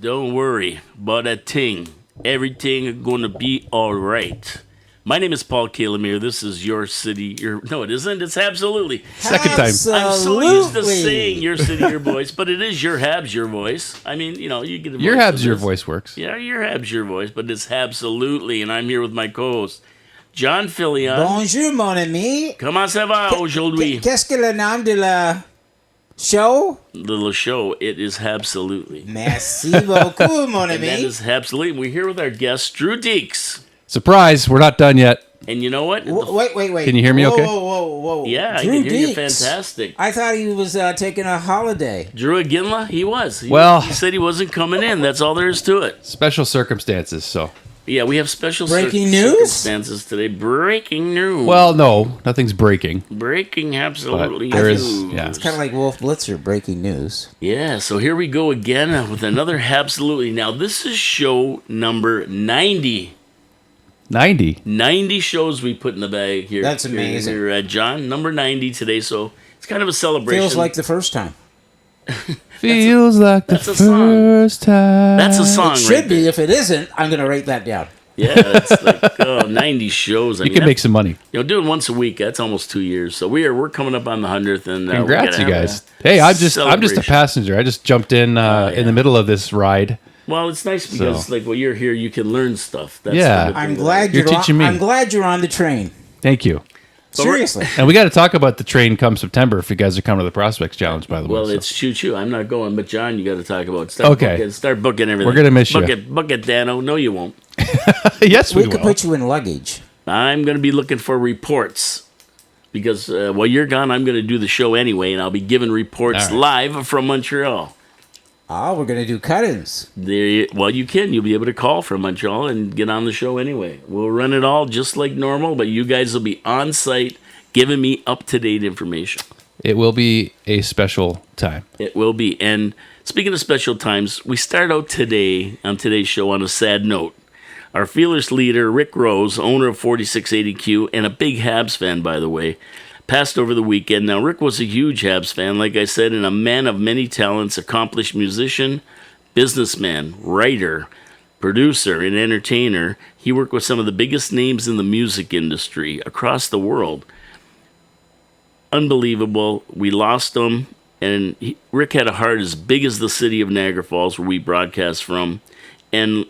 Don't worry about a thing. Everything gonna be all right. My name is Paul Kalamir. This is your city. No, it isn't. It's absolutely. Second time. I'm so used to saying your city, your voice, but it is your Habs, your voice. I mean, you get a your voice Habs, your voice works. Yeah, your Habs, your voice, but it's absolutely. And I'm here with my co-host, John Fillion. Bonjour, mon ami. Comment ça va aujourd'hui? Qu'est-ce que le nom de la show? Little show. It is absolutely. Merci beaucoup, mon And that ami. is absolutely. We're here with our guest, DREW Dekes. Surprise, we're not done yet. And you know what? Wait. Can you hear me okay? Whoa. Yeah, I Drew can hear you Dekes. fantastic. I thought he was taking a holiday. Drew Ginla, he was. He said he wasn't coming in. That's all there is to it. Special circumstances, so. Yeah, we have special Breaking news? circumstances today. Breaking news. Well, no, nothing's breaking. Breaking absolutely But there is, news. yeah. It's kind of like Wolf Blitzer breaking news. Yeah, so here we go again with another Habsolutely. Now, this is show number 90. 90. 90 shows we put in the bag here. That's amazing. Here, John, number 90 today, so it's kind of a celebration. Feels like the first time. Feels like the that's a song. first time. That's a song, It right should be. If it isn't, I'm going to write that down. Yeah, it's like 90 shows. You can make some money. Doing once a week. That's almost 2 years. So we're coming up on the 100th, and Congrats, you guys. Hey, I'm just a passenger. I just jumped in the middle of this ride. Well, it's nice because while you're here, you can learn stuff. That's Yeah. I'm glad You're teaching me. I'm glad you're on the train. Thank you. Seriously. And we got to talk about the train come September if you guys are coming to the Prospects Challenge, by the way. Well, so. it's choo-choo. I'm not going, but John, you got to talk about Start booking everything. We're gonna miss you. Book it, Dano. No, you won't. Yes, we We could will. put you in luggage. I'm going to be looking for reports because while you're gone, I'm going to do the show anyway, and I'll be giving reports live from Montreal. Oh, we're going to do cut-ins. Well, you can. You'll be able to call from Montreal and get on the show anyway. We'll run it all just like normal, but you guys will be on site giving me up-to-date information. It will be a special time. It will be. And speaking of special times, we start out today on today's show on a sad note. Our fearless leader, Rick Rose, owner of 4680Q, and a big Habs fan, by the way, passed over the weekend. Now, Rick was a huge Habs fan, like I said, and a man of many talents, accomplished musician, businessman, writer, producer, and entertainer. He worked with some of the biggest names in the music industry across the world. Unbelievable. We lost him, and Rick had a heart as big as the city of Niagara Falls, where we broadcast from, and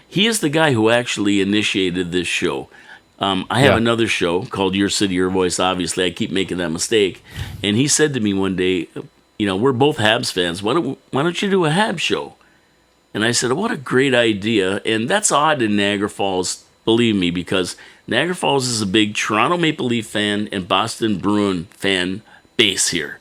he is the guy who actually initiated this show. I have another show called Your City, Your Voice. Obviously, I keep making that mistake. And he said to me one day, we're both Habs fans. Why don't you do a Habs show? And I said, what a great idea. And that's odd in Niagara Falls, believe me, because Niagara Falls is a big Toronto Maple Leaf fan and Boston Bruin fan base here.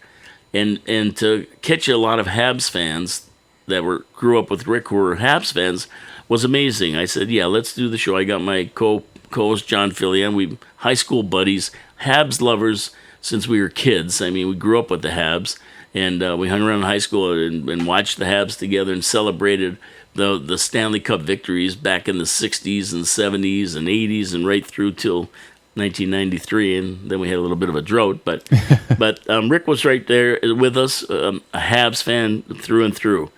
And to catch a lot of Habs fans that grew up with Rick who were Habs fans was amazing. I said, yeah, let's do the show. I got my co-host John Fillion. We high school buddies, Habs lovers since we were kids. I mean, we grew up with the Habs, and we hung around in high school and watched the Habs together and celebrated the Stanley Cup victories back in the 60s and 70s and 80s and right through till 1993, and then we had a little bit of a drought. But Rick was right there with us, a Habs fan through and through.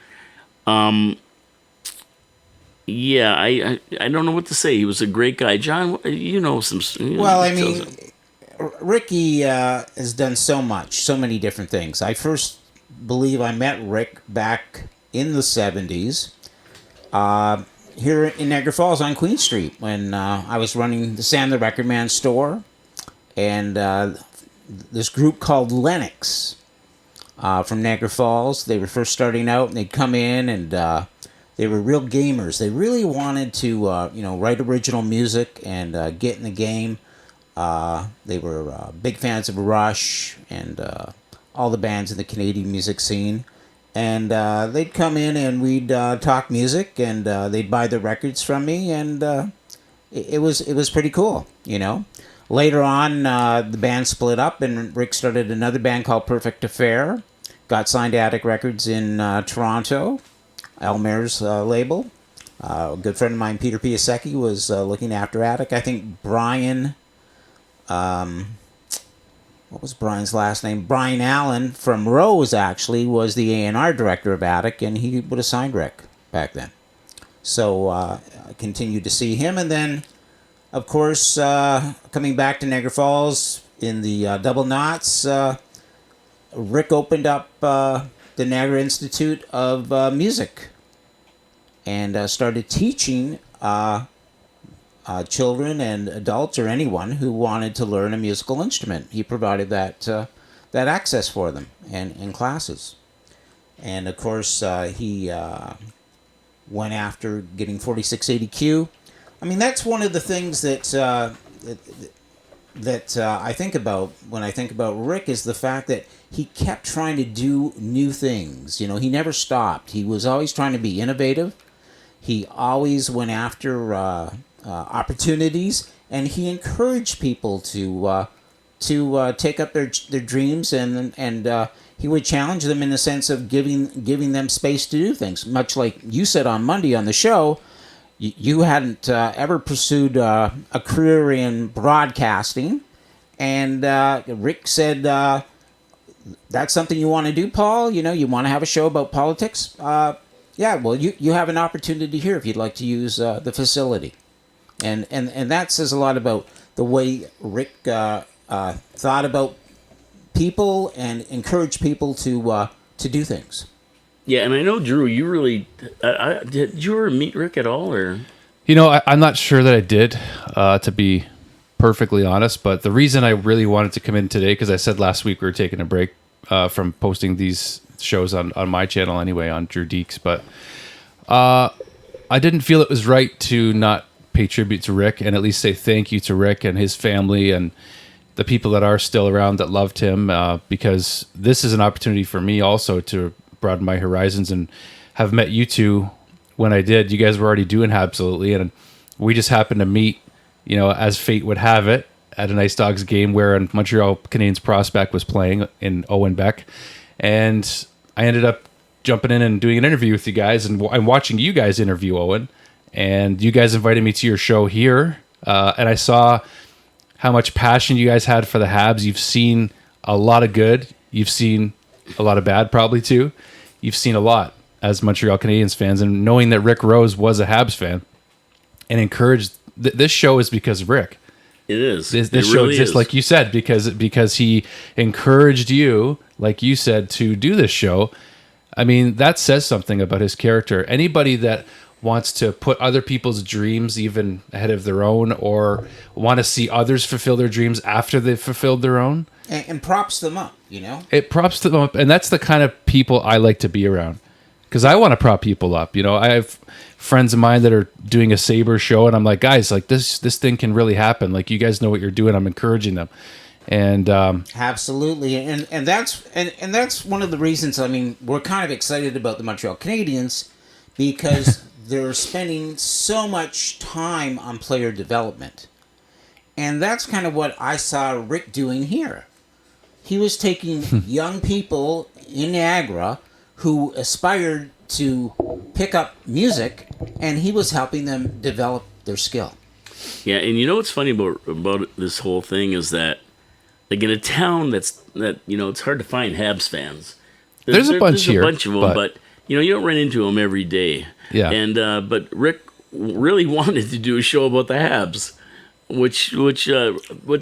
Yeah, I don't know what to say. He was a great guy. John, you know some... Well, I mean, Ricky has done so many different things. I first believe I met Rick back in the 70s here in Niagara Falls on Queen Street when I was running the Sam the Record Man store, and this group called Lennox from Niagara Falls. They were first starting out, and they'd come in and... they were real gamers. They really wanted to, write original music and get in the game. They were big fans of Rush and all the bands in the Canadian music scene. And they'd come in and we'd talk music, and they'd buy the records from me, and it was pretty cool, Later on, the band split up, and Rick started another band called Perfect Affair. Got signed to Attic Records in Toronto. Elmer's label. A good friend of mine, Peter Piasecki, was looking after Attic. I think Brian what was Brian's last name? Brian Allen from Rose actually was the A&R director of Attic, and he would have signed Rick back then. So I continued to see him, and then, of course, coming back to Niagara Falls in the Double Knots, Rick opened up the Niagara Institute of Music and started teaching children and adults or anyone who wanted to learn a musical instrument. He provided that access for them and in classes. And of course, he went after getting 4680Q. I mean, that's one of the things that I think about when I think about Rick, is the fact that he kept trying to do new things. You know, he never stopped. He was always trying to be innovative. He always went after opportunities, and he encouraged people to take up their dreams, and he would challenge them in the sense of giving them space to do things. Much like you said on Monday on the show, you hadn't ever pursued a career in broadcasting, and Rick said, "That's something you want to do, Paul? You know, you want to have a show about politics? Yeah, well, you have an opportunity here if you'd like to use the facility." And that says a lot about the way Rick thought about people and encouraged people to do things. Yeah, and I know, Drew, you really... did you ever meet Rick at all, or...? You know, I'm not sure that I did, to be perfectly honest, but the reason I really wanted to come in today, because I said last week we were taking a break from posting these shows on my channel anyway, on DREW DEKES, but I didn't feel it was right to not pay tribute to Rick and at least say thank you to Rick and his family and the people that are still around that loved him, because this is an opportunity for me also to broaden my horizons and have met you two when I did. You guys were already doing Absolutely, and we just happened to meet, you know, as fate would have it, at an Ice Dogs game where a Montreal Canadiens prospect was playing in Owen Beck, and I ended up jumping in and doing an interview with you guys, and I'm watching you guys interview Owen, and you guys invited me to your show here, and I saw how much passion you guys had for the Habs. You've seen a lot of good. You've seen a lot of bad, probably too. You've seen a lot as Montreal Canadiens fans, and knowing that Rick Rose was a Habs fan and encouraged this show is because of Rick. It is. This show really exists, is. like you said, because he encouraged you, like you said, to do this show. I mean, that says something about his character. Anybody that wants to put other people's dreams even ahead of their own, or want to see others fulfill their dreams after they've fulfilled their own, and props them up, you know? It props them up, and that's the kind of people I like to be around, because I want to prop people up. You know, I have friends of mine that are doing a Sabre show, and I'm like, guys, like this thing can really happen. Like, you guys know what you're doing. I'm encouraging them. And absolutely, and that's one of the reasons. I mean, we're kind of excited about the Montreal Canadiens because they're spending so much time on player development, and that's kind of what I saw Rick doing here. He was taking young people in Niagara who aspired to pick up music, and he was helping them develop their skill. Yeah, and you know what's funny about this whole thing is that, like, in a town that you know, it's hard to find Habs fans. There's a bunch here, a bunch of them, but you know, you don't run into them every day. Yeah. And but Rick really wanted to do a show about the Habs, which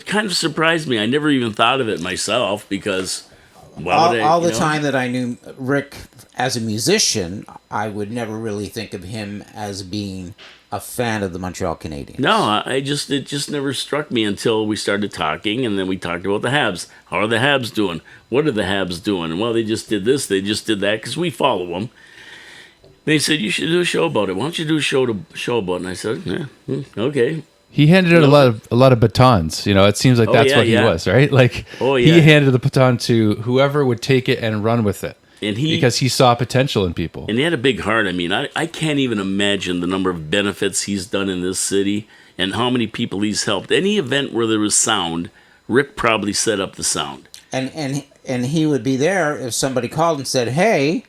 kind of surprised me. I never even thought of it myself, because all the time that I knew Rick as a musician, I would never really think of him as being a fan of the Montreal Canadiens. No, it just never struck me until we started talking, and then we talked about the Habs. How are the Habs doing? What are the Habs doing? Well, they just did this, they just did that, because we follow them. They said, you should do a show about it. Why don't you do a show about it? And I said, yeah, okay. He handed out a lot of batons. You know, it seems like that's what he was, right? Like, he handed the baton to whoever would take it and run with it. And because he saw potential in people. And he had a big heart. I mean, I can't even imagine the number of benefits he's done in this city and how many people he's helped. Any event where there was sound, Rick probably set up the sound. And he would be there if somebody called and said, "Hey,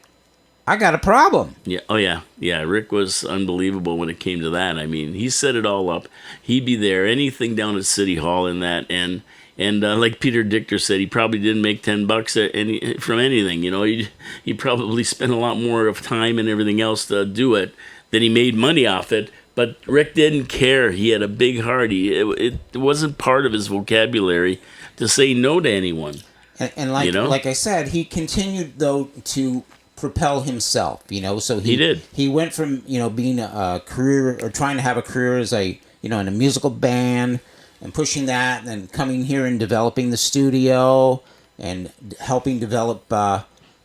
I got a problem." Yeah. Oh, yeah. Yeah. Rick was unbelievable when it came to that. I mean, he set it all up. He'd be there, anything down at City Hall in that. And And like Peter Dichter said, he probably didn't make $10 from anything. You know, he probably spent a lot more of time and everything else to do it than he made money off it. But Rick didn't care. He had a big heart. It wasn't part of his vocabulary to say no to anyone. And like, you know? like I said, he continued, though, to propel himself, you know. So He did. He went from, you know, being a career, or trying to have a career as a, you know, in a musical band, and pushing that, and then coming here and developing the studio, and helping develop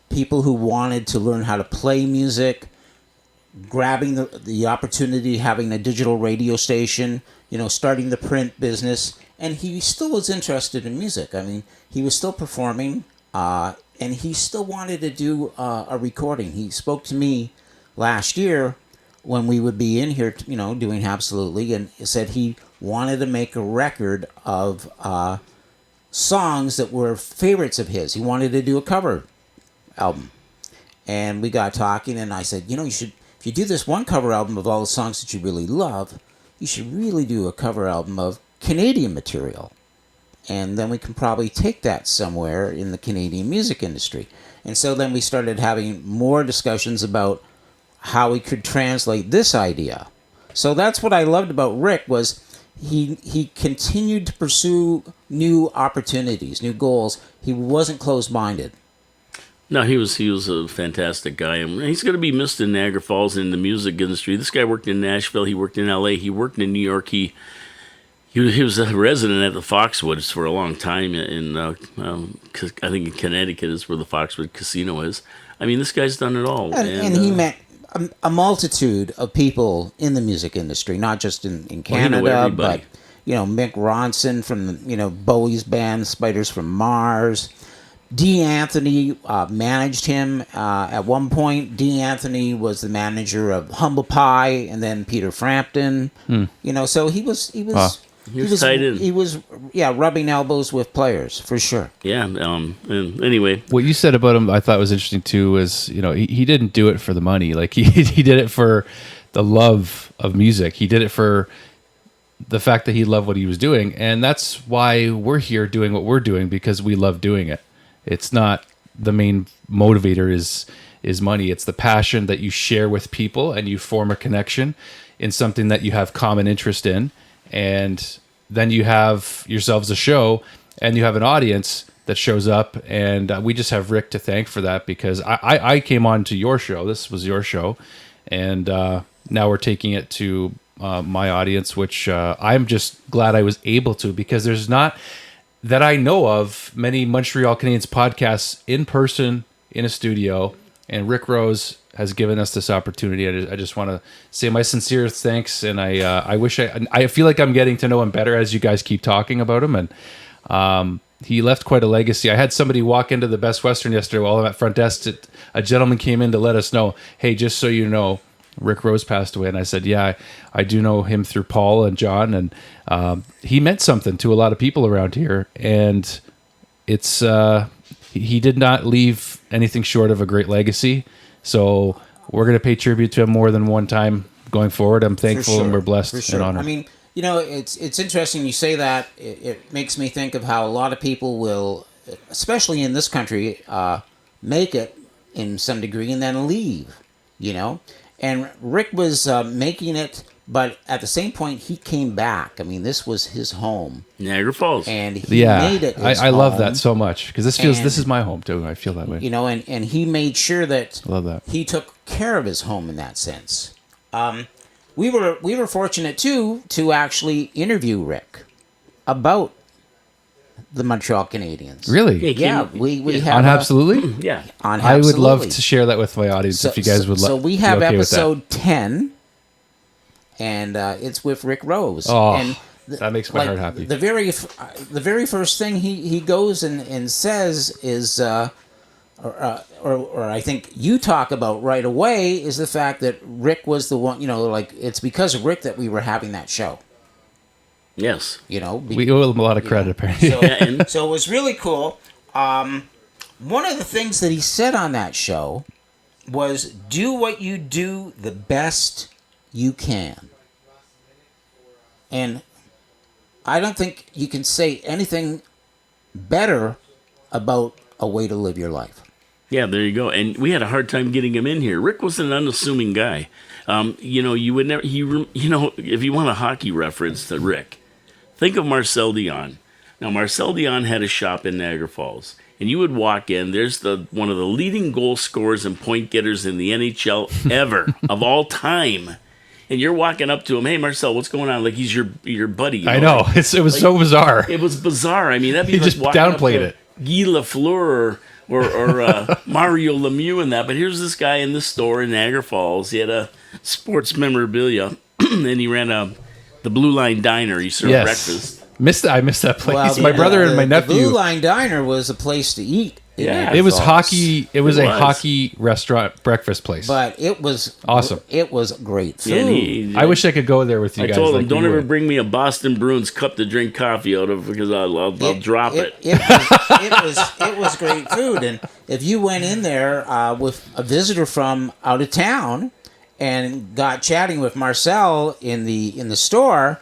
people who wanted to learn how to play music, grabbing the opportunity, having a digital radio station, you know, starting the print business. And he still was interested in music. I mean, he was still performing, and he still wanted to do a recording. He spoke to me last year when we would be in here, you know, doing Absolutely, and said he wanted to make a record of songs that were favorites of his. He wanted to do a cover album. And we got talking, and I said, you know, if you do this one cover album of all the songs that you really love, you should really do a cover album of Canadian material. And then we can probably take that somewhere in the Canadian music industry. And so then we started having more discussions about how we could translate this idea. So that's what I loved about Rick, was he continued to pursue new opportunities, new goals. He wasn't closed-minded. No, he was a fantastic guy, and he's going to be missed in Niagara Falls in the music industry. This guy worked in Nashville, he worked in L.A., he worked in New York. He was a resident at the Foxwoods for a long time, I think in Connecticut is where the Foxwood Casino is. I mean, this guy's done it all. And he met a multitude of people in the music industry, not just in Canada, but, you know, Mick Ronson from, you know, Bowie's band, Spiders from Mars. Dee Anthony managed him at one point. Dee Anthony was the manager of Humble Pie, and then Peter Frampton. You know, so he was tied in. He was rubbing elbows with players for sure. Yeah. And anyway, what you said about him, I thought was interesting too. Was, you know, he didn't do it for the money. Like he did it for the love of music. He did it for the fact that he loved what he was doing, and that's why we're here doing what we're doing, because we love doing it. It's not the main motivator is money. It's the passion that you share with people, and you form a connection in something that you have common interest in. And then you have yourselves a show, and you have an audience that shows up. And we just have Rick to thank for that, because I came on to your show. This was your show. And now we're taking it to my audience, which I'm just glad I was able to, because there's not, that I know of, many Montreal Canadiens podcasts in person in a studio, and Rick Rose has given us this opportunity. I just want to say my sincere thanks, and I wish I feel like I'm getting to know him better as you guys keep talking about him, and he left quite a legacy. I had somebody walk into the Best Western yesterday while I'm at front desk. A gentleman came in to let us know, hey, just so you know, Rick Rose passed away. And I said, yeah, I do know him through Paul and John, and he meant something to a lot of people around here. And it's he did not leave anything short of a great legacy. So we're going to pay tribute to him more than one time going forward. I'm thankful, and we're blessed and honored. I mean, you know, it's interesting you say that. It makes me think of how a lot of people will, especially in this country, make it in some degree and then leave, you know. And Rick was making it, but at the same point, he came back. I mean, this was his home. Niagara Falls. And he made it his I home. love that so much, because this is my home, too. I feel that way. You know, and he made sure that, love that he took care of his home in that sense. We were fortunate, too, to actually interview Rick about the Montreal Canadiens. Really? Yeah, we have on Absolutely. Yeah, on I would Absolutely. love to share that with my audience if you guys would. So we have episode 10, and it's with Rick Rose. Oh, and that makes my heart happy. The very first thing he goes and says is, or I think you talk about right away, is the fact that Rick was the one. You know, like, it's because of Rick that we were having that show. Yes. You know, we owe him a lot of credit, apparently. So it was really cool. One of the things that he said on that show was, do what you do the best you can. And I don't think you can say anything better about a way to live your life. Yeah, there you go. And we had a hard time getting him in here. Rick was an unassuming guy. You would never. If you want a hockey reference to Rick, think of Marcel Dion. Now, Marcel Dion had a shop in Niagara Falls, and you would walk in. There's one of the leading goal scorers and point getters in the NHL ever of all time. And you're walking up to him, hey Marcel, what's going on? Like he's your buddy. You know? I know. It was so bizarre. It was bizarre. I mean, that'd be He like just walking downplayed up it. to Guy Lafleur or Mario Lemieux and that. But here's this guy in the store in Niagara Falls. He had a sports memorabilia, and he ran the Blue Line Diner. He served breakfast. I missed that place. Well, My brother and my the nephew. Blue Line Diner was a place to eat. in Yeah. Niagara It was Falls. hockey. It was It a was. hockey restaurant breakfast place. But it was Awesome. It was great food. Yeah, and I wish I could go there with you I guys. told him, like don't you ever would." bring me a Boston Bruins cup to drink coffee out of because I'll drop it. It was great food, and if you went in there with a visitor from out of town and got chatting with Marcel in the store,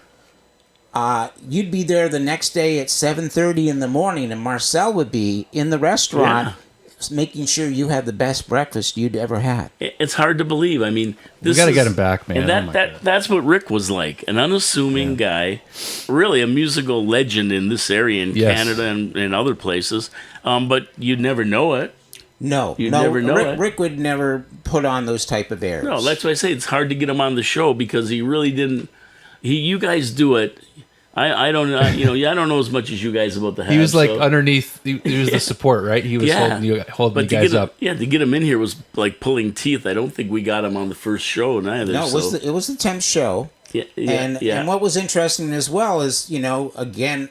you'd be there the next day at 7:30 in the morning, and Marcel would be in the restaurant. Making sure you had the best breakfast you'd ever had. It's hard to believe. I mean, We got to get him back, man. And Oh my God. that's what Rick was like, an unassuming guy, really a musical legend in this area in Yes. Canada and other places. But you'd never know it. No, You'd never know it. Rick would never put on those type of airs. No, that's why I say it's hard to get him on the show because he really didn't. You guys do it. I don't know. I don't know as much as you guys about the Habs. He was like so- underneath. He was the support, right? He was holding you But to guys get up. to get him in here was like pulling teeth. I don't think we got him on the first show neither. No, it was the 10th show. And what was interesting as well is, again,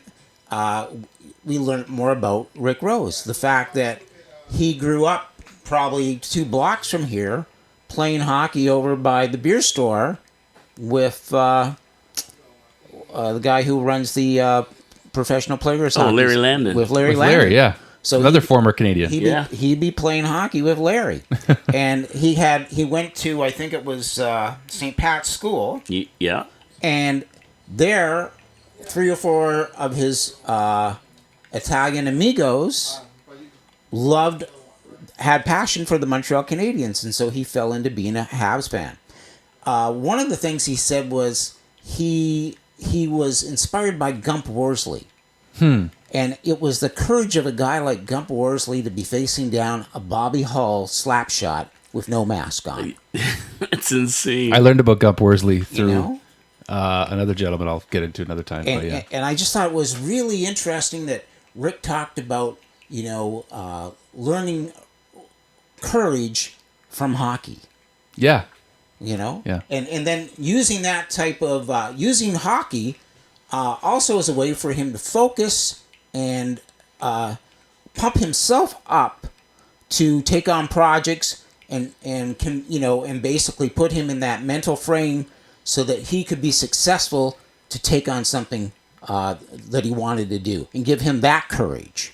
we learned more about Rick Rose. The fact that he grew up probably 2 blocks from here playing hockey over by the beer store with the guy who runs the professional players hockey. Larry Landon. With Larry With Landon. Larry, yeah. So Another former Canadian. He'd be playing hockey with Larry. And he went to, I think it was St. Pat's School. Yeah. And there, 3 or 4 of his Italian amigos had passion for the Montreal Canadiens, and so he fell into being a Habs fan. One of the things he said was he was inspired by Gump Worsley. And it was the courage of a guy like Gump Worsley to be facing down a Bobby Hull slap shot with no mask on. It's insane. I learned about Gump Worsley through You know? another gentleman I'll get into another time. And, but yeah. and I just thought it was really interesting that Rick talked about, learning courage from hockey. Yeah. Yeah. And then using that type of using hockey also as a way for him to focus and pump himself up to take on projects and basically put him in that mental frame so that he could be successful to take on something that he wanted to do and give him that courage.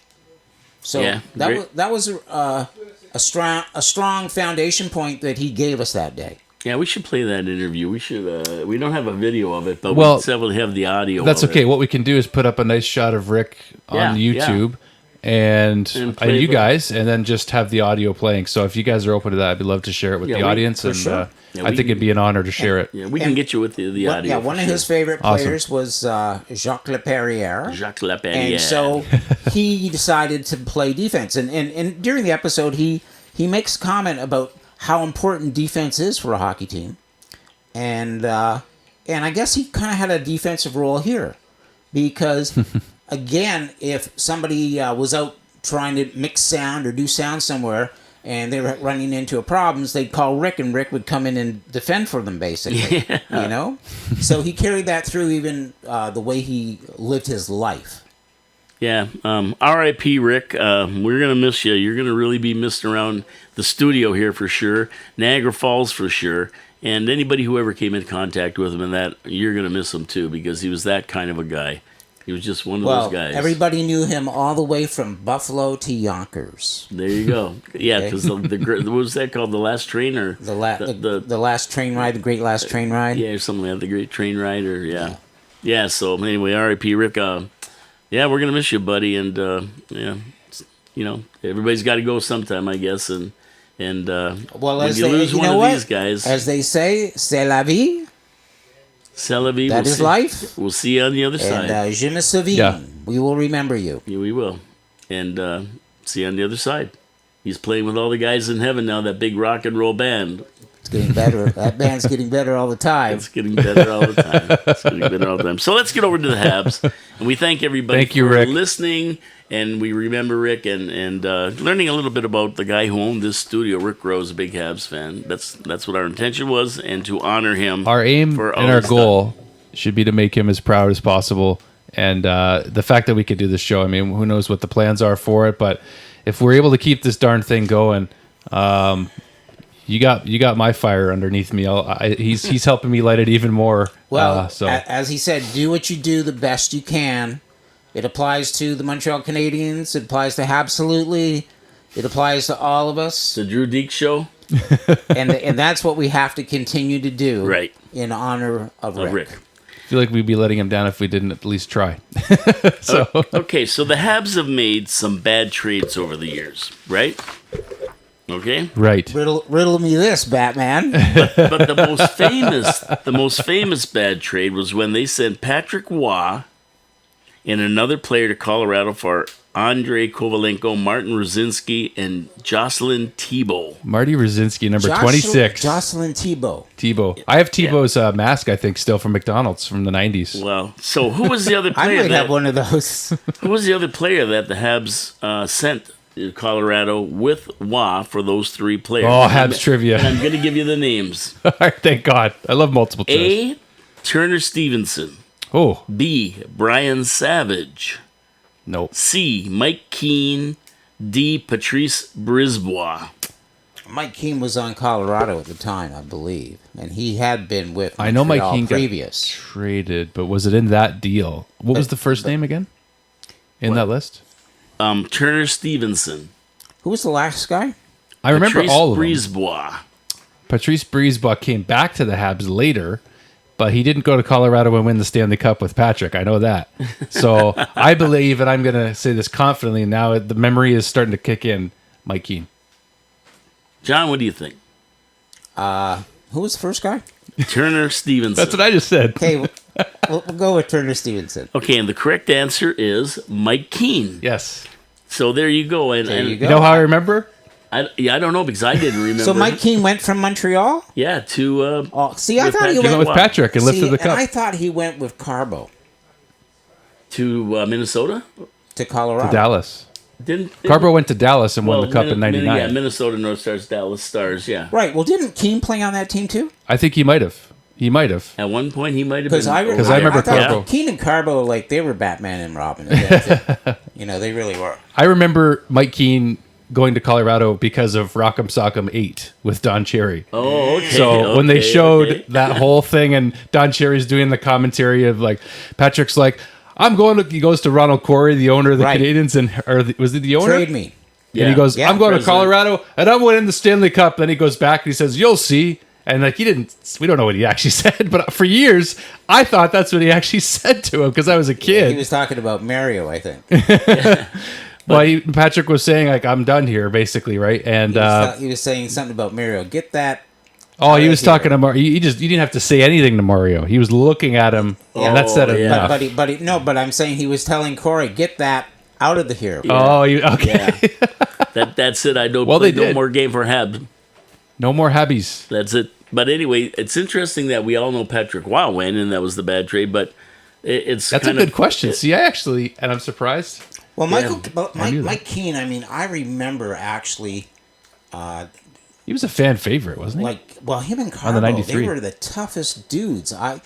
So that was a strong foundation point that he gave us that day. Yeah, we should play that interview. We should. We don't have a video of it, but Well, we have the audio. That's of okay. It. What we can do is put up a nice shot of Rick on YouTube and play you the- guys, and then just have the audio playing. So if you guys are open to that, I'd love to share it with the audience. for And sure. I think it'd be an honor to share it. Yeah, we can get you with the audio. Yeah, one of his favorite players was Jacques Laperriere. Jacques Laperriere. And so he decided to play defense. And during the episode, he makes a comment about how important defense is for a hockey team. And I guess he kind of had a defensive role here. Because, again, if somebody was out trying to mix sound or do sound somewhere and they were running into a problems, they'd call Rick, and Rick would come in and defend for them, basically. Yeah. So he carried that through even the way he lived his life. Yeah. R.I.P. Rick. We're gonna miss you. You're gonna really be missed around the studio here for sure. Niagara Falls for sure. And anybody who ever came in contact with him and that, you're gonna miss him too because he was that kind of a guy. He was just one of those guys. Everybody knew him all the way from Buffalo to Yonkers. There you go. Yeah, because what was that called? The Last Train or The last train ride, the Great Last Train Ride. Yeah, or something like that. The Great Train Ride, or yeah. So anyway, R.I.P. Rick. Yeah, we're gonna miss you, buddy. And yeah, everybody's got to go sometime, I guess. And Well, when as you they, lose you one know of what? these guys, As they say, c'est la vie. c'est la vie. That is life. We'll see you on the other side. And je me souviens. Yeah. We will remember you. Yeah, we will. And see you on the other side. He's playing with all the guys in heaven now, that big rock and roll band. It's getting better. That band's getting better all the time. It's getting better all the time. It's getting better all the time. So let's get over to the Habs. And we thank everybody Thank you, for Rick. listening. And we remember Rick and learning a little bit about the guy who owned this studio. Rick Rowe's a big Habs fan. That's what our intention was, and to honor him. Our aim for and all our he's goal should be to make him as proud as possible. And the fact that we could do this show, I mean, who knows what the plans are for it, but if we're able to keep this darn thing going, you got my fire underneath me. He's helping me light it even more. Well, so as he said, do what you do the best you can. It applies to the Montreal Canadiens. It applies to Habsolutely. It applies to all of us. The Drew Dekes Show. and that's what we have to continue to do Right. in honor of Rick. I feel like we'd be letting him down if we didn't at least try. So Okay, so the Habs have made some bad trades over the years, right? Okay. right. Riddle me this, Batman. But the most famous bad trade was when they sent Patrick Waugh and another player to Colorado for Andrei Kovalenko, Martin Ruzinski, and Jocelyn Thibault. Marty Rosinski, number 26. Jocelyn Thibault. Tebow. I have Tebow's mask, I think, still from McDonald's from the 90s. Well, so who was the other I player? might have one of those. Who was the other player that the Habs sent to Colorado with Waugh for those three players? Oh, Habs trivia. And I'm going to give you the names. All right, thank God. I love multiple choice. A. Turner Stevenson. Oh, B. Brian Savage. no. C. Mike Keane. D. Patrice Brisbois. Mike Keane was on Colorado at the time, I believe, and he had been with I know Mike Montreal Keane previous. got traded, but was it in that deal? What was the first name again in that list? Turner Stevenson. Who was the last guy? I remember Patrice all of them. Brisbois. Patrice Brisebois came back to the Habs later, but he didn't go to Colorado and win the Stanley Cup with Patrick. I know that. So I believe, and I'm going to say this confidently now, the memory is starting to kick in, Mike Keane. John, what do you think? Who was the first guy? Turner Stevenson. That's what I just said. Okay, we'll go with Turner Stevenson. Okay, and the correct answer is Mike Keane. Yes. So there you go. And, There you and go. You know how I remember? I don't know because I didn't remember. So Mike Keane went from Montreal? Yeah, to Oh, see, I With thought he Patrick He went went with Patrick and lifted the cup. And I thought he went with Carbo to Minnesota. to Colorado. To Dallas. Didn't Carbo went to Dallas and won the cup in '99. Yeah, Minnesota North Stars, Dallas Stars. Yeah, Right. Well, didn't Keane play on that team too? I think he might have. He might have. at one point he might have Because been. I remember thought Carbo. Keane and Carbo, like they were Batman and Robin. They really were. I remember Mike Keane going to Colorado because of Rock'em Sock'em 8 with Don Cherry. Oh, okay. So when they okay, showed okay. that whole thing and Don Cherry's doing the commentary of like, Patrick's like, he goes to Ronald Corey, the owner of the Right. Canadians, was it the owner? Trade me. And he goes, Yeah, I'm going to president. Colorado and I'm winning the Stanley Cup. Then he goes back and he says, you'll see. And like, we don't know what he actually said, but for years, I thought that's what he actually said to him because I was a kid. He was talking about Mario, I think. Well, Patrick was saying like, I'm done here, basically, right? And He was saying something about Mario. Get that. he was here. talking to Mario. You didn't have to say anything to Mario. He was looking at him, and that said yeah. enough. But I'm saying he was telling Corey, get that out of the here. Okay. Yeah. That's it. I don't Well, play they no did. more game for Habs. No more Habbies. That's it. But anyway, it's interesting that we all know Patrick Waugh went, and that was the bad trade. But it's That's a good question. See, and I'm surprised. Well, I knew that. Mike Keane, I mean, I remember actually, He was a fan favorite, wasn't he? him and the Carbo, 93. they were the toughest dudes. I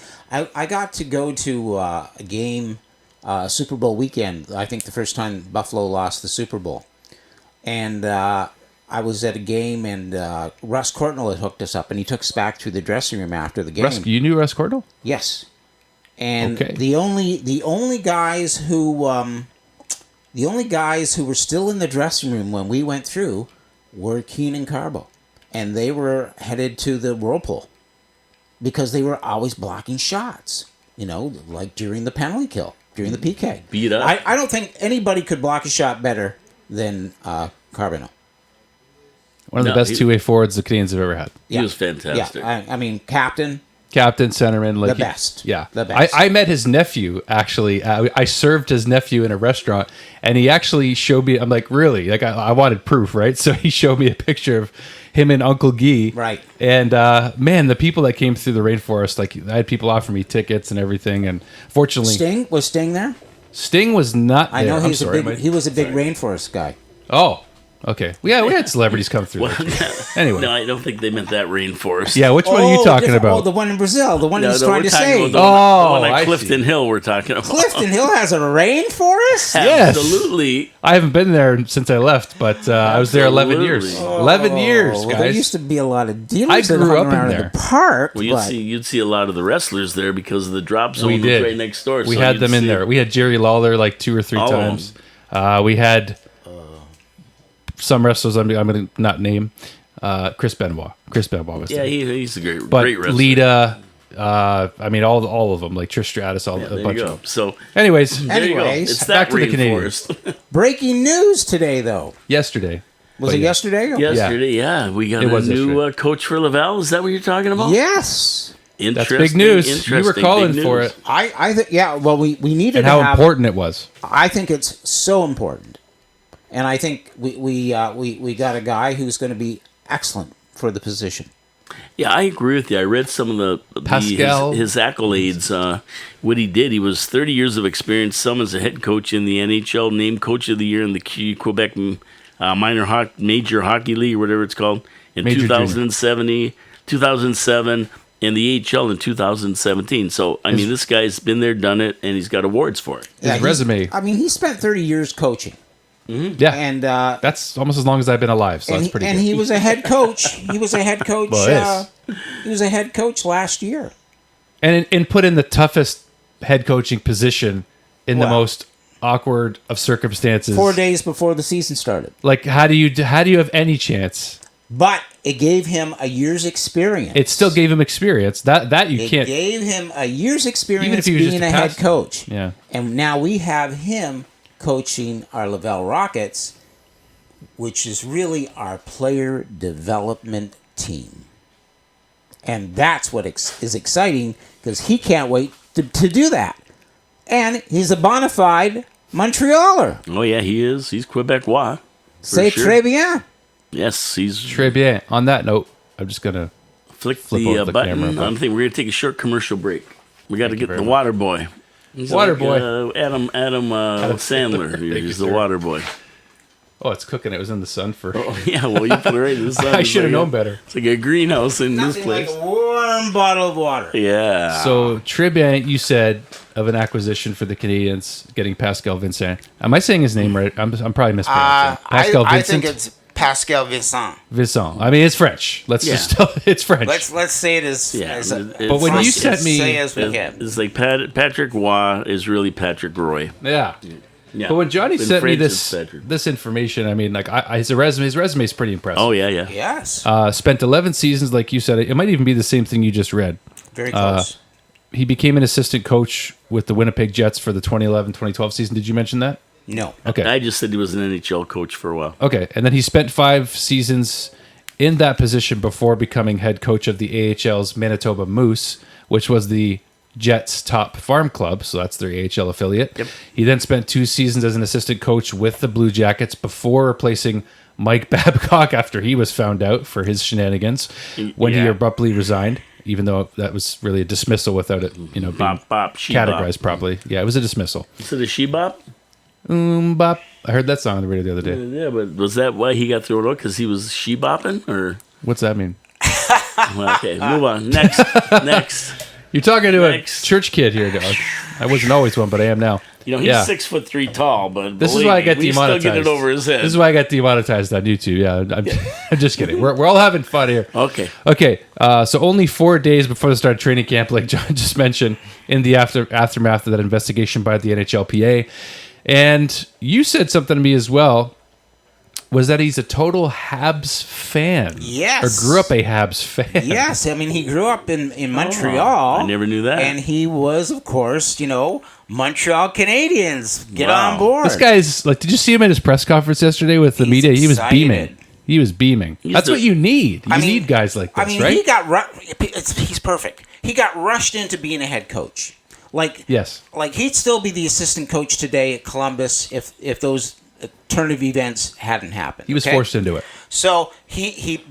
got to go to a game, Super Bowl weekend, I think the first time Buffalo lost the Super Bowl. And I was at a game, and Russ Courtnall had hooked us up, and he took us back through the dressing room after the game. You knew Russ Courtnall? Yes. And Okay. the only guys who were still in the dressing room when we went through were Keane and Carbo. And they were headed to the whirlpool because they were always blocking shots, like during the penalty kill. during the PK. Beat up. I don't think anybody could block a shot better than Carbonell. One of the No, best he- two-way forwards the Canadians have ever had. He was fantastic. Yeah, I mean, captain. Captain, centerman, like The best. Yeah, The best. I met his nephew actually. I served his nephew in a restaurant, and he actually showed me. I'm like, really? Like I wanted proof, right? So he showed me a picture of him and Uncle Guy. Right. And man, the people that came through the rainforest, like I had people offer me tickets and everything. And fortunately, Was Sting there? Sting was not there. I know I'm he sorry, was a big rainforest guy. Oh, okay. Yeah, we had celebrities come through. Anyway, No, I don't think they meant that rainforest. yeah. Which one are you talking different- about? Oh, the one in Brazil. The one he's we're trying to talking say. about Oh, the one I at Clifton see. Hill we're talking about. Clifton Hill has a rainforest? Yes. Absolutely. I haven't been there since I left, but I was there 11 years. Absolutely. 11 years, Well, guys. there used to be a lot of dealers I that grew hung up in around there. the park. Well, but you'd see a lot of the wrestlers there because of the drop zone We was did. right next door. We so had you'd them in see- there. We had Jerry Lawler like 2 or 3 All of times. We had some wrestlers I'm going to not name. Chris Benoit. Chris Benoit was Yeah, there. he's a great But wrestler. Lita, I mean, all of them, like Trish Stratus, a There you bunch go. of them. So Anyways, there you go. Anyways, It's back that to the rainforest. breaking news today, though. yesterday. Was But it yeah. yesterday? Yesterday, yeah, we got It a was new yesterday. coach for Laval. Is that what you're talking about? Yes. That's big news. You were interesting, calling big for news. it. I think, yeah, well, we needed And to how have, important it was. I think it's so important. And I think we got a guy who's going to be excellent for the position. Yeah, I agree with you. I read some of Pascal. his accolades. What he did, he was 30 years of experience. Some as a head coach in the NHL, named Coach of the Year in the Quebec Major Hockey League, or whatever it's called, in Major 2007, and the AHL in 2017. So, I mean, this guy's been there, done it, and he's got awards for it. His resume. I mean, he spent 30 years coaching. Yeah. And That's almost as long as I've been alive, so and, that's he, pretty and good. he was a head coach. He was a head coach. Well, He was a head coach last year. And put in the toughest head coaching position in the Wow. most awkward of circumstances. 4 days before the season started. Like, how do you have any chance? But it gave him a year's experience. It still gave him experience. That you It can't. gave him a year's Even experience if he was being just a a head pass- coach. Yeah. And now we have him coaching our Laval Rockets, which is really our player development team. And that's what is exciting because he can't wait to do that. And he's a bona fide Montrealer. Oh, yeah, he is. He's Quebecois. for C'est sure. très bien. Yes, he's Très bien. On that note, I'm just gonna. flip flip the over the button. camera, but- I think we're going to take a short commercial break. We got to you get very the much. water boy. He's Water like, boy. Adam Sandler. Thank you, He's the sir. water boy. Oh, it's cooking. It was in the sun for. Yeah, well, you put it right in the sun. I It's should have like known better. It's like a greenhouse in this Nothing like place. a warm bottle of water. Yeah. So très bien, you said of an acquisition for the Canadians, getting Pascal Vincent. Am I saying his name right? I'm probably mispronouncing. Pascal I Vincent. think it's Pascal Vincent. Vincent. I mean, it's French. Let's Yeah. just tell it's French. Let's say it as, Yeah, as but when you first sent me- say as we It's, can. it's like Patrick Roy is really Patrick Roy. yeah. Yeah. But when Johnny In sent me French, this it's Patrick. this information, I mean, like his resume is pretty impressive. Oh, yeah. Yes, Spent 11 seasons, like you said. It might even be the same thing you just read. very close. He became an assistant coach with the Winnipeg Jets for the 2011-2012 season. Did you mention that? No. Okay. I just said he was an NHL coach for a while. Okay, and then he spent 5 seasons in that position before becoming head coach of the AHL's Manitoba Moose, which was the Jets' top farm club, so that's their AHL affiliate. Yep. He then spent 2 seasons as an assistant coach with the Blue Jackets before replacing Mike Babcock after he was found out for his shenanigans when he Yeah. abruptly resigned, even though that was really a dismissal without it, being Bop, bop, she categorized bop. properly. Yeah, it was a dismissal. Is it a she bop? Bop. I heard that song on the radio the other day. Yeah, but was that why he got thrown out? Because he was she bopping? Or, What's that mean? well, okay, move on. Next. You're talking to Next. a church kid here, dog. I wasn't always one, but I am now. You know, he's Yeah. 6'3" tall, but This is believe why I me, get we demonetized. still get it over his head. This is why I got demonetized on YouTube. Yeah, I'm just kidding. We're all having fun here. Okay. Okay, so only 4 days before the start of training camp, like John just mentioned, in the aftermath of that investigation by the NHLPA, and you said something to me as well. was that he's a total Habs fan. Yes. Or grew up a Habs fan. Yes, I mean, he grew up in Montreal. I never knew that. And he was, of course, Montreal Canadiens. Get Wow. on board. This guy's like, did you see him at his press conference yesterday with the He's media? He was excited. beaming. He was beaming. That's what you need. You need guys like this, right? He got he's perfect. He got rushed into being a head coach. Yes. Like he'd still be the assistant coach today at Columbus if those alternative events hadn't happened. He was forced into it. So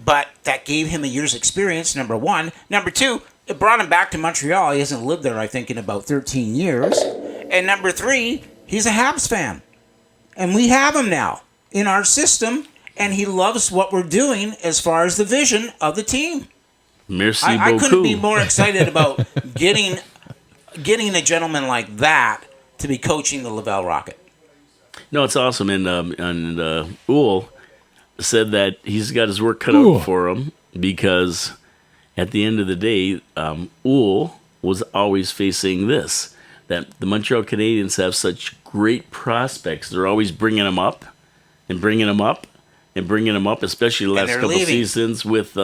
but that gave him a year's experience, number one. Number two, it brought him back to Montreal. He hasn't lived there, I think, in about 13 years. And number three, he's a Habs fan. And we have him now in our system, and he loves what we're doing as far as the vision of the team. Merci I beaucoup. couldn't be more excited about getting a gentleman like that to be coaching the Laval Rocket. No, it's awesome. And Uhl said that he's got his work cut out for him because at the end of the day, Uhl was always facing this, that the Montreal Canadiens have such great prospects. They're always bringing them up and bringing them up and bringing them up, especially the last couple seasons with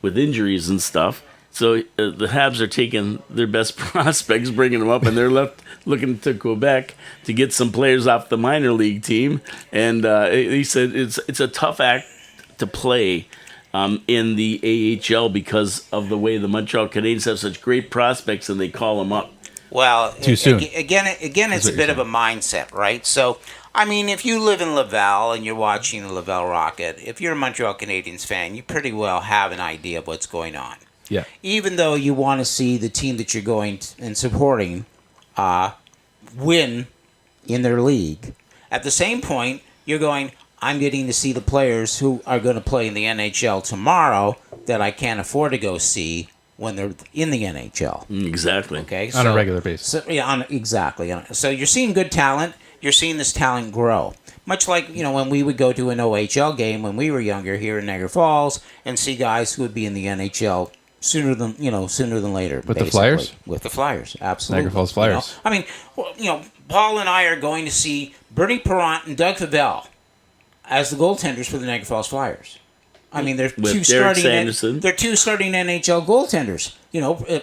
injuries and stuff. So the Habs are taking their best prospects, bringing them up, and they're left looking to Quebec to get some players off the minor league team. And he said it's a tough act to play in the AHL because of the way the Montreal Canadiens have such great prospects, and they call them up. Well, Too soon. Again, it's a bit of a mindset, right? So, I mean, if you live in Laval and you're watching the Laval Rocket, if you're a Montreal Canadiens fan, you pretty well have an idea of what's going on. Yeah. Even though you want to see the team that you're going and supporting win in their league, At the same point, you're going, I'm getting to see the players who are going to play in the NHL tomorrow that I can't afford to go see when they're in the NHL. Exactly. Okay, On a regular basis. So, yeah, exactly. So you're seeing good talent. You're seeing this talent grow. Much like, when we would go to an OHL game when we were younger here in Niagara Falls and see guys who would be in the NHL sooner than later. With the basically. Flyers? With the Flyers, absolutely. Niagara Falls Flyers. I mean, Paul and I are going to see Bernie Perrant and Doug Favell as the goaltenders for the Niagara Falls Flyers. I mean, they're two starting NHL goaltenders.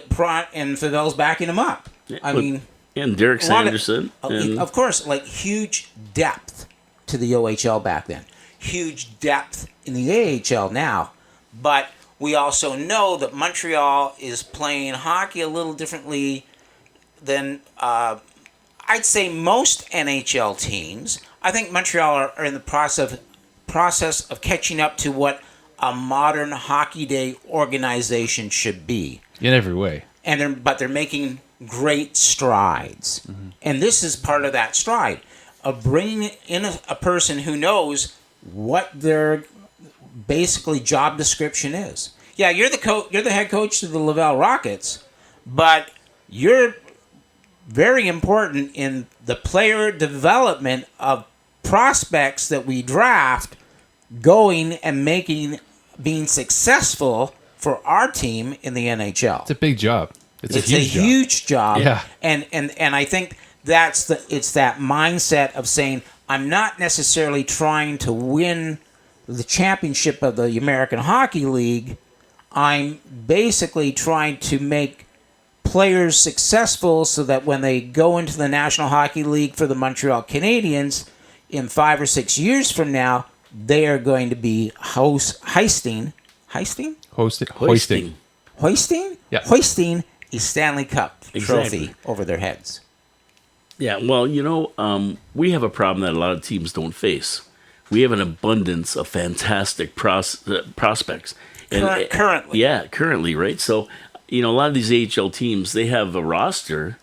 Perrant and Favell's backing them up. And Derek Sanderson. Of course, huge depth to the OHL back then. huge depth in the AHL now. But we also know that Montreal is playing hockey a little differently than I'd say most NHL teams. I think Montreal are in the process of catching up to what a modern hockey day organization should be. In every way. But they're making great strides. Mm-hmm. And this is part of that stride of bringing in a person who knows what their basically job description is. Yeah, you're the head coach of the Laval Rockets, but you're very important in the player development of prospects that we draft going and being successful for our team in the NHL. It's a big job. It's a huge job. Yeah. And I think it's that mindset of saying, I'm not necessarily trying to win the championship of the American Hockey League. I'm basically trying to make players successful so that when they go into the National Hockey League for the Montreal Canadiens in 5 or 6 years from now, they are going to be hoisting a Stanley Cup trophy over their heads. Yeah, well, we have a problem that a lot of teams don't face. We have an abundance of fantastic prospects. Currently. Yeah, currently, right? So, a lot of these AHL teams, they have a roster,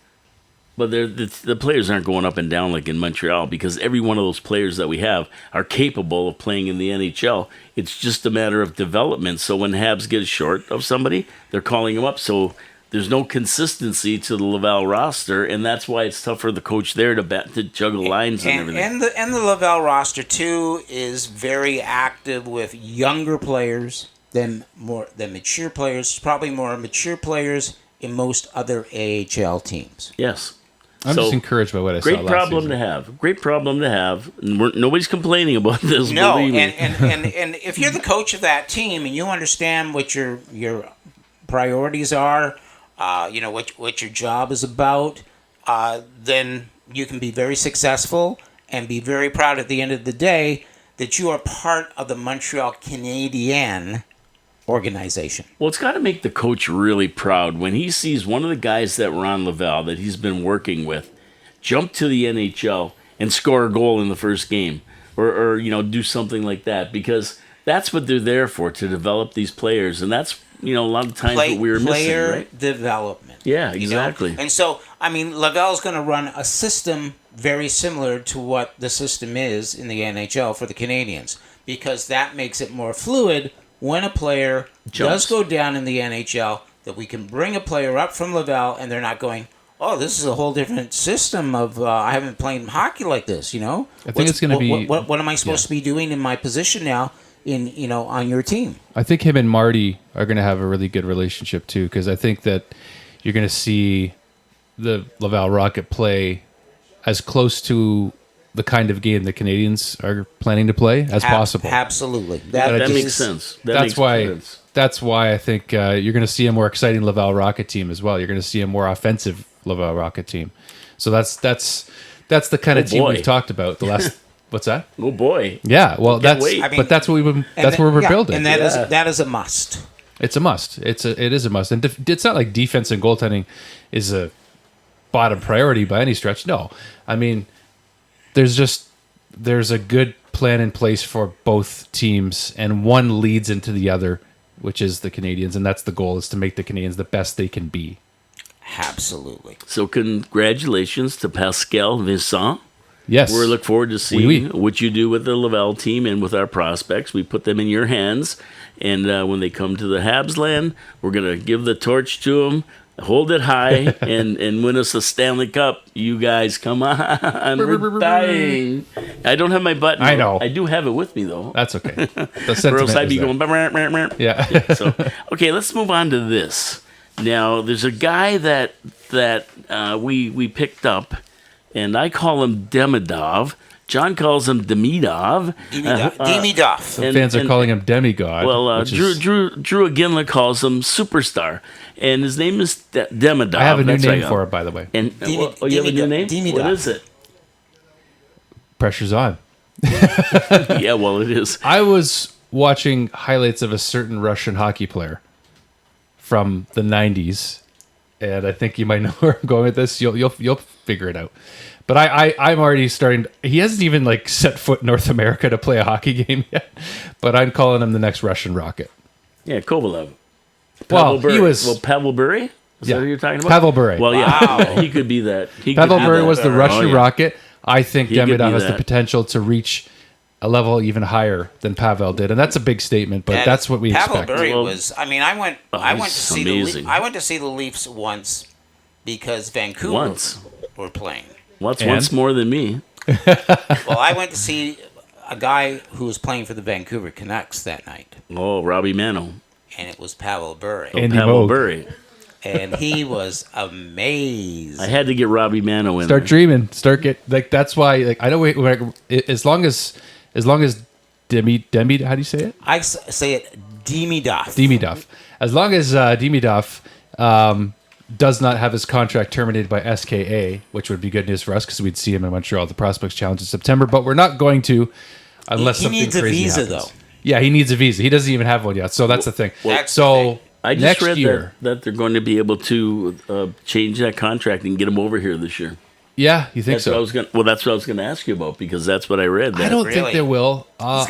but the players aren't going up and down like in Montreal because every one of those players that we have are capable of playing in the NHL. It's just a matter of development. So when Habs gets short of somebody, they're calling them up. So there's no consistency to the Laval roster, and that's why it's tough for the coach there to juggle lines and everything. And the Laval roster, too, is very active with younger players than mature players, probably more mature players in most other AHL teams. Yes. I'm So, just encouraged by what I saw Great last problem season. to have. Great problem to have. And nobody's complaining about this. No, believe me. and if you're the coach of that team and you understand what your priorities are, what your job is about, then you can be very successful and be very proud at the end of the day that you are part of the Montreal Canadiens organization. Well, it's got to make the coach really proud when he sees one of the guys that were on Laval that he's been working with jump to the NHL and score a goal in the first game, or do something like that, because that's what they're there for, to develop these players, and that's a lot of times what we were missing, Player right? development. Yeah, exactly. And so, Laval's going to run a system very similar to what the system is in the NHL for the Canadiens, because that makes it more fluid when a player does go down in the NHL, that we can bring a player up from Laval and they're not going, oh, this is a whole different system of, I haven't played hockey like this, I think it's going to be... What am I supposed to be doing in my position now on your team? I think him and Marty are going to have a really good relationship too, because I think that you're going to see the Laval Rocket play as close to the kind of game the Canadians are planning to play as possible. Absolutely. That makes sense. That's why I think you're going to see a more exciting Laval Rocket team as well. You're going to see a more offensive Laval Rocket team. So that's the kind of team we've talked about the last. What's that? Oh boy. Yeah. Well, Can't wait. but that's what that's where we're building. And that is a must. It's a must. It is a must. And it's not like defense and goaltending is a bottom priority by any stretch. No, I mean, there's a good plan in place for both teams, and one leads into the other, which is the Canadians, and that's the goal, is to make the Canadians the best they can be. Absolutely. So congratulations to Pascal Vincent. Yes. We look forward to seeing what you do with the Laval team and with our prospects. We put them in your hands, and when they come to the Habs land, we're going to give the torch to them, hold it high, and win us a Stanley Cup. You guys, come on. We're dying. I don't have my button. I know. I do have it with me, though. That's okay. The Or else I'd be sentiment going... is there. Yeah. So, okay, let's move on to this. Now, there's a guy that we picked up, and I call him Demidov. John calls him Demidov. Demidov. Some fans are calling him demigod. Well, Drew Aginla calls him superstar, and his name is Demidov. I have a new name for it, by the way. And you have a new name? Demidov. What is it? Pressure's on. Yeah, well, it is. I was watching highlights of a certain Russian hockey player from the 90s, and I think you might know where I'm going with this. You'll figure it out. But I'm already starting. He hasn't even set foot in North America to play a hockey game yet. But I'm calling him the next Russian Rocket. Yeah, Kovalev. Well, he was. Well, Pavel Bure? Is that who you're talking about? Pavel Bure. Well, yeah, he could be that. Pavel Bure was the Russian Rocket. I think He could Demidov be has the that. potential to reach a level even higher than Pavel did, and that's a big statement. But that's what we Pavel expect. Bure Well, was. I went to see amazing. I went to see the Leafs once because Vancouver Once. were playing. Once more than me. Well, I went to see a guy who was playing for the Vancouver Canucks that night, Oh, Robbie Mano. and it was Pavel Bure, Andy Pavel Moog. Bure. and he was amazing. I had to get Robbie Mano in Start there. dreaming. Start get that's why. I know. As long as Demi, how do you say it? I say it Demidov. Demidov. As long as Demidov does not have his contract terminated by SKA, which would be good news for us because we'd see him in Montreal at the Prospects Challenge in September. But we're not going to unless He something needs a crazy visa, happens. though. Yeah, he needs a visa. He doesn't even have one yet. So that's the thing. That's so the thing. I just next read year, that they're going to be able to change that contract and get him over here this year. yeah, you think That's what I so? was going. Well, that's what I was going to ask you about because that's what I read. I don't Really? think they will because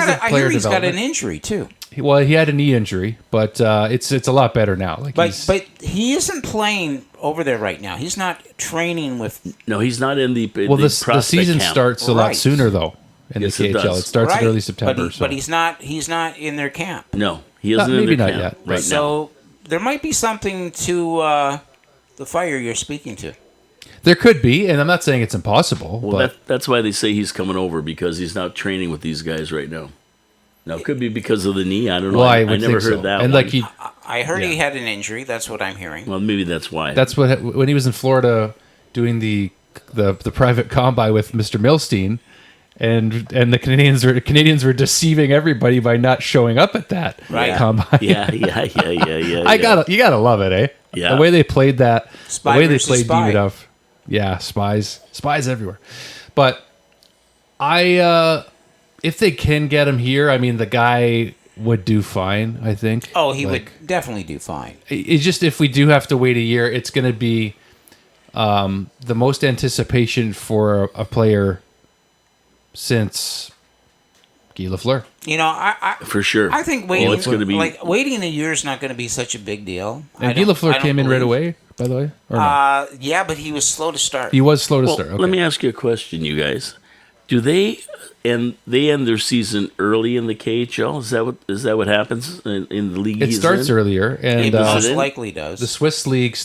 of I player hear he's got an development. injury too. Well, he had a knee injury, but it's a lot better now. But he isn't playing over there right now. He's not training with. No, he's not in the. well, the season camp. starts a lot Right. sooner though in Yes, the it KHL. does. It starts right, in early September. but he's not. He's not in their camp. No, he isn't in maybe their not camp yet. right now. So there might be something to the fire you're speaking to. There could be, and I'm not saying it's impossible, Well, but that's why they say he's coming over because he's not training with these guys right now. Now, it could be because of the knee. I don't know. well, I would never think heard so. that And one. like he, I heard he had an injury. That's what I'm hearing. Well, maybe that's why. that's what when he was in Florida doing the private combine with Mr. Milstein, and the Canadians were deceiving everybody by not showing up at that combine. Yeah. You gotta love it, eh? Yeah. The way they played that, Spy the way they versus played spy. Demidov. Yeah, spies everywhere. But if they can get him here, I mean, the guy would do fine, I think. Oh, he would definitely do fine. It's just, if we do have to wait a year, it's going to be the most anticipation for a player since Guy Lafleur. You know, I For sure. I think waiting it's going to be waiting a year is not going to be such a big deal. And Guy Lafleur came in right away, by the way? Or no? Yeah, but he was slow to start. He was slow to Well, start. Okay. let me ask you a question, you guys. Do they end their season early in the KHL? Is that what happens in the league? It starts earlier, and It most in? likely does. the Swiss league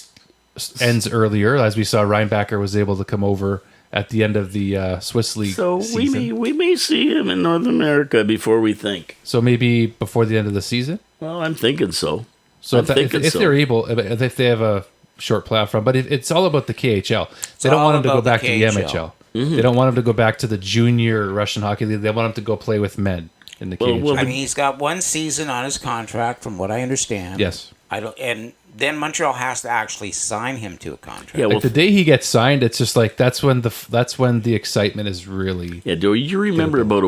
ends earlier. As we saw, Reinbacher was able to come over at the end of the Swiss league So season. we may see him in North America before we think. So maybe before the end of the season. Well, I'm thinking so. So I'm if thinking so. they're able, if they have a short playoff run, but it's all about the KHL. They don't all want him to go about the back to the KHL. MHL. Mm-hmm. They don't want him to go back to the junior Russian hockey league. They want him to go play with men in the KHL. well, I mean, he's got one season on his contract, from what I understand. Yes. And then Montreal has to actually sign him to a contract. Yeah, well, Like the day he gets signed, it's just like that's when the excitement is really. yeah. Do you remember about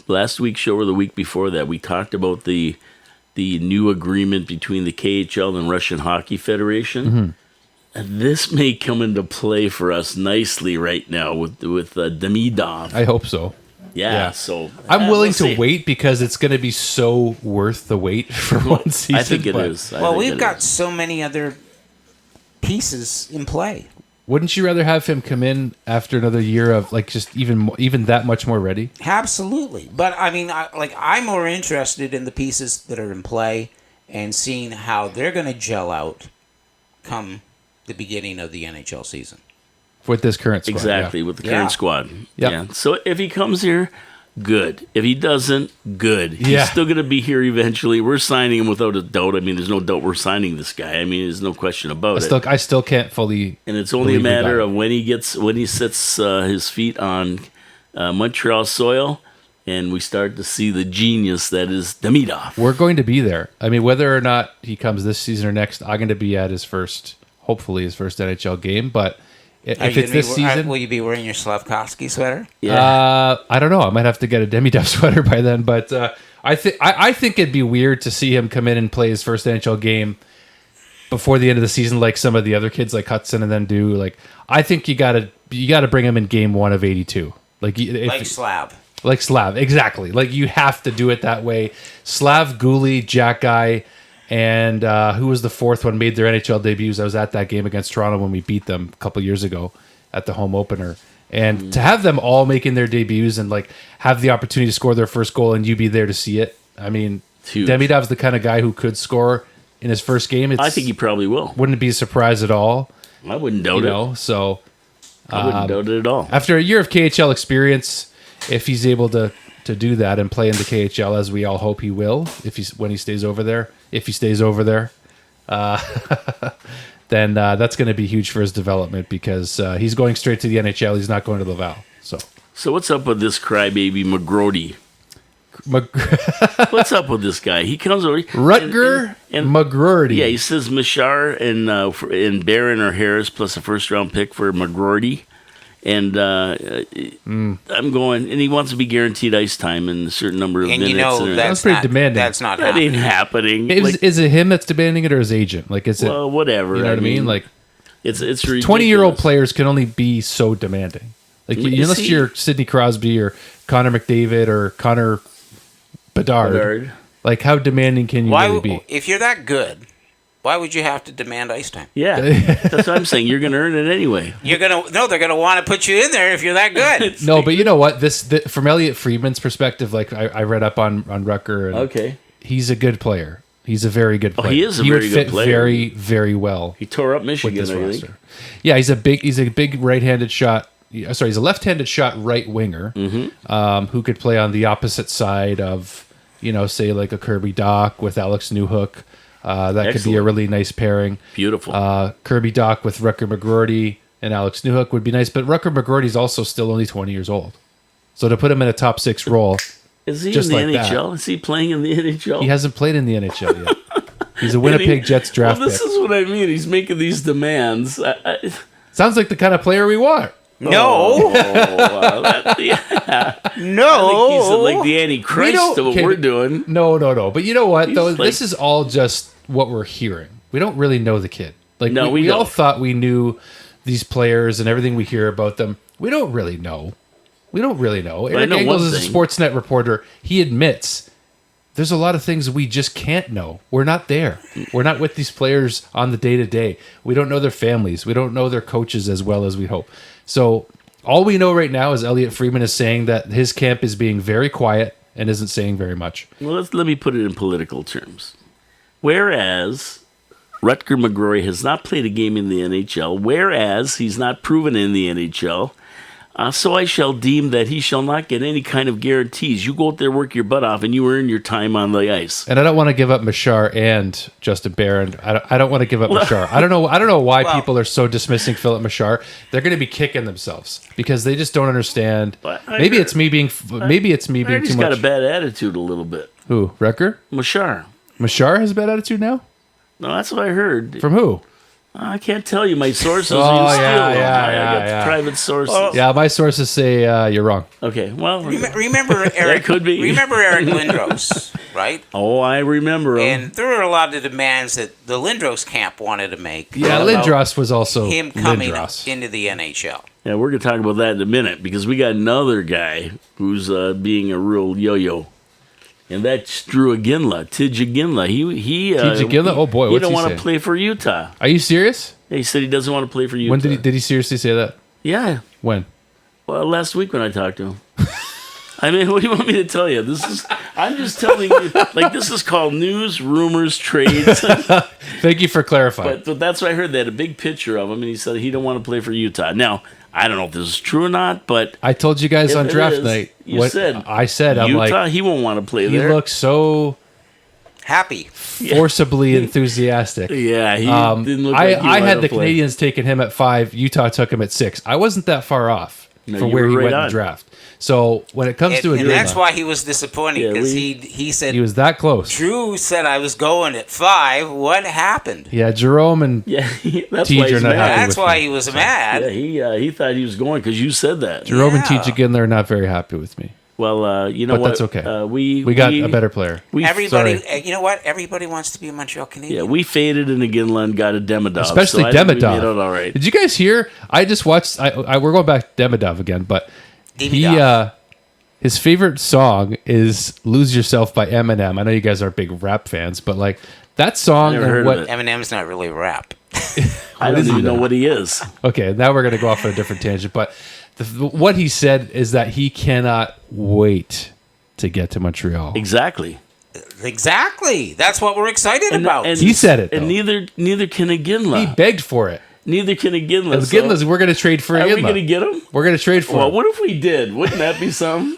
last week's show or the week before that? We talked about the new agreement between the KHL and Russian Hockey Federation. Mm-hmm. And this may come into play for us nicely right now with Demidov. I hope so. Yeah, so I'm willing we'll see. to wait because it's going to be so worth the wait for one season. I think it but is. Well, we've got so many other pieces in play. Wouldn't you rather have him come in after another year of like just even that much more ready? Absolutely. But I mean, I'm more interested in the pieces that are in play and seeing how they're going to gel out come the beginning of the NHL season. With this current squad, Exactly, yeah. with the Yeah. current squad. Yep. Yeah. So if he comes here, good. If he doesn't, good. He's Yeah. still going to be here eventually. We're signing him without a doubt. I mean, there's no doubt we're signing this guy. I mean, there's no question about it. I still can't fully. And it's only a believe we got matter him. of when he sets his feet on Montreal soil, and we start to see the genius that is Demidov. We're going to be there. I mean, whether or not he comes this season or next, I'm going to be at hopefully his first NHL game. But if it's this season, will you be wearing your Slavkovsky sweater? I don't know. I might have to get a Demidov sweater by then. But I think it'd be weird to see him come in and play his first NHL game before the end of the season, like some of the other kids like Hudson, and then do like. I think you gotta bring him in game 1 of 82, like Slav. Like Slav, exactly. Like you have to do it that way. Slav, Guli, Jack Guy, and who was the fourth one made their NHL debuts. I was at that game against Toronto when we beat them a couple years ago at the home opener. And to have them all making their debuts and like have the opportunity to score their first goal and you be there to see it. I mean, Huge. Demidov's the kind of guy who could score in his first game. I think he probably will. wouldn't be a surprise at all. I wouldn't doubt You it. know, so I wouldn't doubt it at all. after a year of KHL experience, if he's able to do that and play in the KHL as we all hope he will, when he stays over there, then that's going to be huge for his development because he's going straight to the NHL. He's not going to Laval. So what's up with this crybaby McGrody? What's up with this guy? He comes over. Rutger and McGroarty. Yeah, he says Machar and Barron or Harris plus a first round pick for McGroarty. And I'm going, and he wants to be guaranteed ice time in a certain number of And minutes. you know and That's pretty demanding. That's not that ain't happening. happening. Is it him that's demanding it or his agent? Like, is it? Well, whatever. You know what I mean? Like, it's ridiculous. 20-year-old players can only be so demanding. Like, unless you're Sidney Crosby or Connor McDavid or Connor Bedard. Like, how demanding can you really be? If you're that good, why would you have to demand ice time? Yeah, that's what I'm saying. You're going to earn it anyway. They're gonna want to put you in there if you're that good. No, but you know what? From Elliot Friedman's perspective, like I read up on Rucker. And Okay. he's a good player. He's a very good player. he is a he very would good fit player. very, very well He tore up with Michigan, this I think. roster. Yeah, he's a big right-handed shot. Sorry, he's a left-handed shot right winger who could play on the opposite side of, say like a Kirby Doc with Alex Newhook. That could be a Excellent. really nice pairing. Beautiful. Kirby Doc with Rutger McGroarty and Alex Newhook would be nice. But Rutger McGroarty's also still only 20 years old. So to put him in a top 6 role, Is he just in the like that. NHL? Is he playing in the NHL? he hasn't played in the NHL yet. He's a Winnipeg Jets draft Well, this pick. is what I mean. He's making these demands. Sounds like the kind of player we want. No, Yeah. no. He's like the Antichrist of what we're doing. No. But you know what, though? like- This is all just what we're hearing. We don't really know the kid. Like, No, we we all don't. thought we knew these players and everything we hear about them. We don't really know. Eric know Engels one is a thing. Sportsnet reporter. He admits there's a lot of things we just can't know. We're not there. We're not with these players on the day-to-day. We don't know their families. We don't know their coaches as well as we hope. So all we know right now is Elliot Friedman is saying that his camp is being very quiet and isn't saying very much. Well, let me put it in political terms. Whereas Rutger McGroarty has not played a game in the NHL, whereas he's not proven in the NHL, so I shall deem that he shall not get any kind of guarantees. You go out there, work your butt off, and you earn your time on the ice. And I don't want to give up Machar and Justin Barron. I don't want to give up Machar. I don't know why people are so dismissing Philip Machar. They're going to be kicking themselves because they just don't understand. But Maybe it's me being too He's got much. a bad attitude a little bit. Who? Wrecker? Machar. Machar has a bad attitude now? No, that's what I heard. From who? I can't tell you my sources. Oh, You yeah, steal them. yeah, I got yeah. private sources. Yeah, my sources say you're wrong. Okay, well, Remember Eric? could be. Remember Eric Lindros, right? oh, I remember him. And there were a lot of demands that the Lindros camp wanted to make. Yeah, about Lindros was also him coming Lindros. into the NHL. Yeah, we're going to talk about that in a minute because we got another guy who's being a real yo-yo. And that's Drew Ginla, Tidja Ginla. Tidja Ginla? Oh, boy, he what's don't he want saying? to play for Utah. Are you serious? Yeah, he said he doesn't want to play for Utah. When did he seriously say that? Yeah, When? well, last week when I talked to him. I mean, what do you want me to tell you? I'm just telling you, like, this is called news, rumors, trades. Thank you for clarifying. But that's what I heard. They had a big picture of him, and he said he don't want to play for Utah. Now, I don't know if this is true or not, but I told you guys if on it draft is, night. you said I said, I'm Utah, like, he won't want to play he there. looks so Happy. forcibly enthusiastic. Yeah, he didn't look I like he wanted had to the play. Canadians taking him at 5. Utah took him at 6. I wasn't that far off No, for you where were he right went in on. the draft. So when it comes to a And game, that's why he was disappointed Yeah, because we- he said, he was that close. Drew said I was going at 5. What happened? Yeah, Jerome and Yeah, that's Teacher why he's not happy mad. That's with why me. he was mad. Yeah, he thought he was going because you said that. Jerome and Yeah. T.J. Ginler are not very happy with me. Well, you know But what? that's okay. We got a better player. Everybody, sorry. you know what? Everybody wants to be a Montreal Canadian. Yeah, we faded in Ginla and got a Demidov. Especially so I think we Demidov. made out all right. Did you guys hear? I just watched. We're going back to Demidov again, but Demidov. his favorite song is "Lose Yourself" by Eminem. I know you guys are big rap fans, but like that song Never and heard what? of it. Eminem's not really rap. I don't even know what he is. Okay, now we're gonna go off on a different tangent, but what he said is that he cannot wait to get to Montreal. Exactly. Exactly. That's what we're excited about. He said it, and though. neither can a Ginla. He begged for it. Neither can a Ginla. And Ginla's, we're gonna trade for Are we Ginla. going to get him? We're gonna trade for Well, him. what if we did? Wouldn't that be something?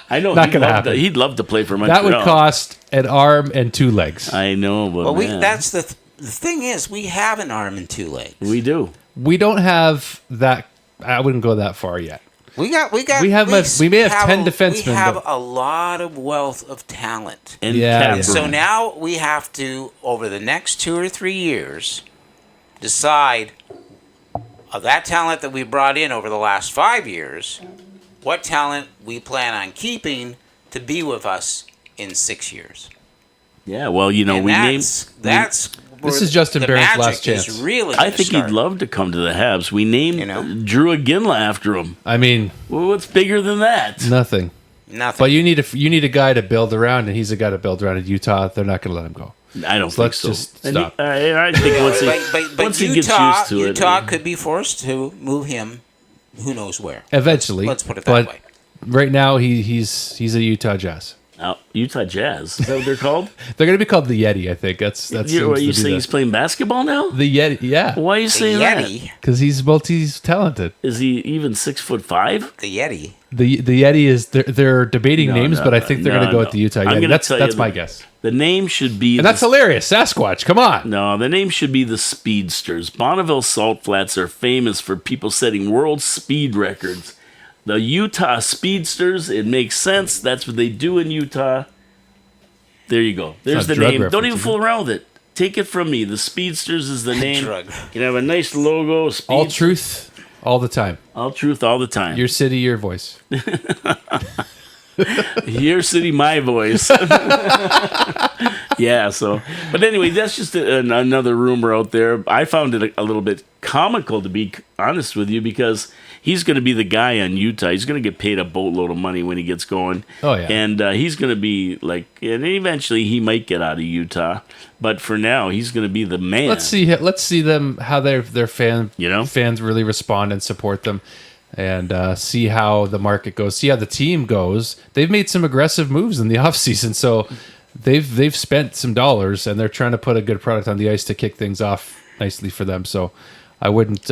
I know Not gonna happen. He'd love to play for Montreal. That would cost an arm and 2 legs. I know, but well, man, that's the thing is we have an arm and 2 legs. we do. We don't have that. I wouldn't go that far yet. We may have 10 defensemen, We have but- a lot of wealth of talent. And Yeah, cap yeah. room. So now we have to, over the next 2 or 3 years, decide of that talent that we brought in over the last 5 years, what talent we plan on keeping to be with us in 6 years. Yeah, well, you know, And we that's where This is Justin the Barron's magic last is chance. Really, I gonna think start. he'd love to come to the Habs. We named You know? Drew Ginla after him. I mean, Well, what's bigger than that? nothing. Nothing. But you need a guy to build around, and he's a guy to build around in Utah. They're not going to let him go. I don't So think let's so. just And stop. I think once he, but once he Utah, gets used to it. Utah could be forced to move him. Who knows where? Eventually, Let's put it that but way. right now, he's a Utah Jazz. Utah Jazz. Is that what they're called? They're going to be called the Yeti, I think. That's You saying he's playing basketball now? the Yeti? Yeah, Why are you The saying that? Yeti. because he's multi-talented. Is he even 6'5"? The Yeti. The Yeti is they're debating names, but I think they're going to go with the Utah I'm Yeti. gonna That's tell you my guess. The name should be. And that's hilarious. Sasquatch, come on. No, the name should be the Speedsters. Bonneville Salt Flats are famous for people setting world speed records. The Utah Speedsters, it makes sense. That's what they do in Utah. There you go. There's not the drug name. Don't reference, even is fool around with it. Take it from me. The Speedsters is the name. Drug. You can have a nice logo. All truth, all the time. All truth, all the time. Your city, your voice. Your city, my voice. Yeah, so. But anyway, that's just another rumor out there. I found it a little bit comical, to be honest with you, because he's going to be the guy on Utah. He's going to get paid a boatload of money when he gets going. Oh, yeah. And he's going to be like, and eventually he might get out of Utah. But for now, he's going to be the man. Let's see them how their fans really respond and support them, and see how the market goes. See how the team goes. They've made some aggressive moves in the offseason, so they've spent some dollars and they're trying to put a good product on the ice to kick things off nicely for them. So I wouldn't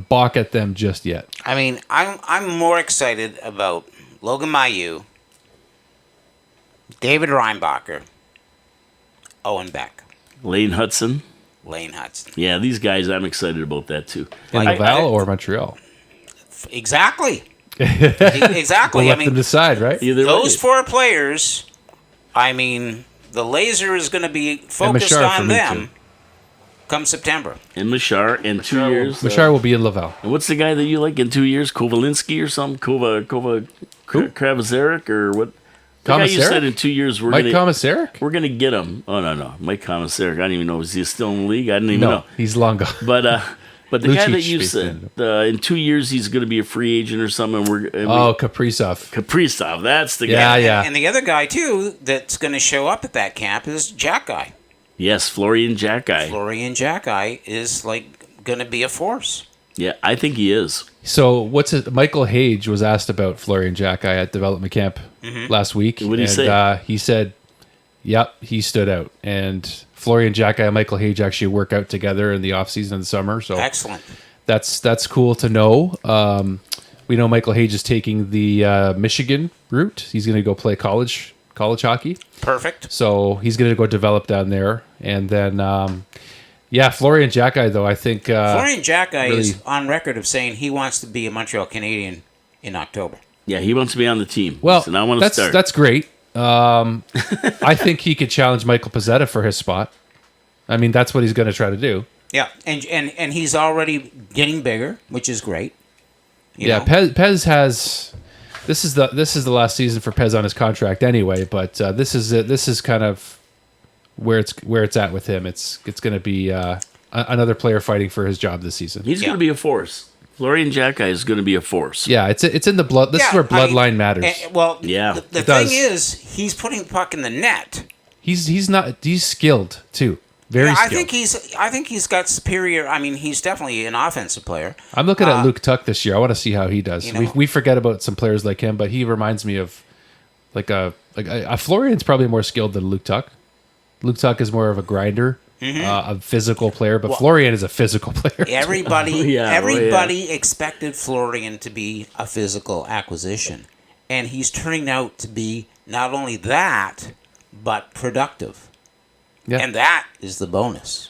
balk at them just yet. I mean, I'm more excited about Logan Mailloux, David Reinbacher, Owen Beck, Lane Hudson. Lane Hudson. Yeah, these guys, I'm excited about that too. In Laval or Montreal? Exactly. Exactly. We'll I let mean, them decide, right? Either those way. 4 players, I mean, the laser is going to be focused Machar for on me, them too. come September. And Machar in 2 years. Machar will be in Laval. And what's the guy that you like in 2 years? Kovalinsky or something? Kravazaric or what? The guy you Commissaric? said in 2 years Mike Commissaric? we're gonna get him. Oh no, Mike Commissaric. I don't even know. Is he still in the league? I didn't even No, know. he's long gone. But the guy that Lucic you speaks said in 2 years he's gonna be a free agent or something. Kaprizov. Kaprizov. That's the Yeah, guy. yeah. And the other guy, too, that's going to show up at that camp is Jack Guy. Yes, Florian Jackeye. Florian Jack Guy is, like, going to be a force. Yeah, I think he is. So Michael Hage was asked about Florian Jackeye at development camp last week. What did he say? He said, yep, he stood out. And Florian Jackeye and Michael Hage actually work out together in the offseason in the summer. So Excellent. that's cool to know. We know Michael Hage is taking the Michigan route. He's going to go play college hockey. Perfect. So he's going to go develop down there. And then, Florian Jackeye, though, I think... Florian Jack Guy really- is on record of saying he wants to be a Montreal Canadian in October. Yeah, he wants to be on the team. Well, and I want to start. that's great. I think he could challenge Michael Pezzetta for his spot. I mean, that's what he's going to try to do. Yeah, and he's already getting bigger, which is great. You know? Pez has. This is the last season for Pez on his contract anyway. But this is it. This is kind of where it's at with him. It's going to be another player fighting for his job this season. He's going to be a force. Florian Jackeye is going to be a force. Yeah, it's in the blood. This is where bloodline matters. Yeah. The It thing does. is, he's putting the puck in the net. He's skilled too. Very Yeah, skilled. I think he's got superior. I mean, he's definitely an offensive player. I'm looking at Luke Tuck this year. I want to see how he does. You know- We forget about some players like him, but he reminds me of like a Florian's probably more skilled than Luke Tuck. Luke Tuck is more of a grinder, a physical player, but Florian is a physical player. Everybody expected Florian to be a physical acquisition, and he's turning out to be not only that, but productive. Yeah. And that is the bonus.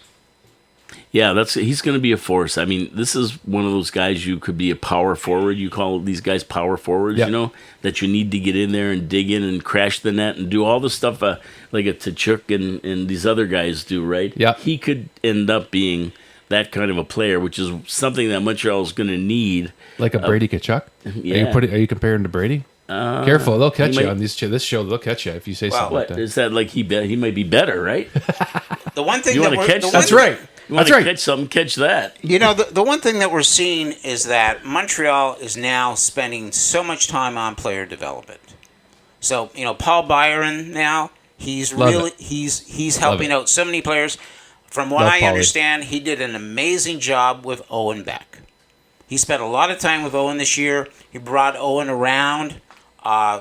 Yeah, he's going to be a force. I mean, this is one of those guys you could be a power forward. You call these guys power forwards, Yeah. you know, that you need to get in there and dig in and crash the net and do all the stuff like a Tkachuk and these other guys do, right? Yeah. He could end up being that kind of a player, which is something that Montreal is going to need. Like a Brady Tkachuk. Yeah. Are you comparing to Brady? Careful, they'll catch he you might- on this show. They'll catch you if you say something What like that. is that? Like he might be better, right? The one thing You that want to we're, catch? the one That's thing- right. You want That's to right. catch something? Catch that. You know, the one thing that we're seeing is that Montreal is now spending so much time on player development. So, you know, Paul Byron now, he's Love really it. he's helping it. out so many players. From what Love I Paulie. understand, he did an amazing job with Owen Beck. He spent a lot of time with Owen this year. He brought Owen around.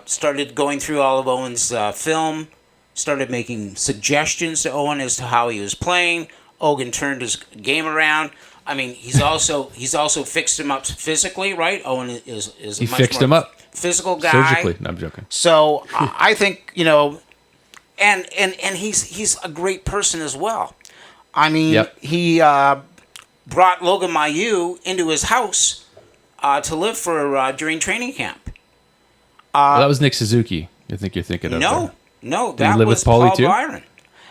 started going through all of Owen's film, started making suggestions to Owen as to how he was playing. Owen turned his game around. I mean, he's also fixed him up physically, right? Owen is He a much fixed more him up physical guy. surgically. No, I'm joking. So I think, and he's a great person as well. I mean, Yep. he brought Logan Mailloux into his house to live for during training camp. Well, that was Nick Suzuki. I think you're thinking of. No, there. no, he that live was with Paulie Paul too? Byron.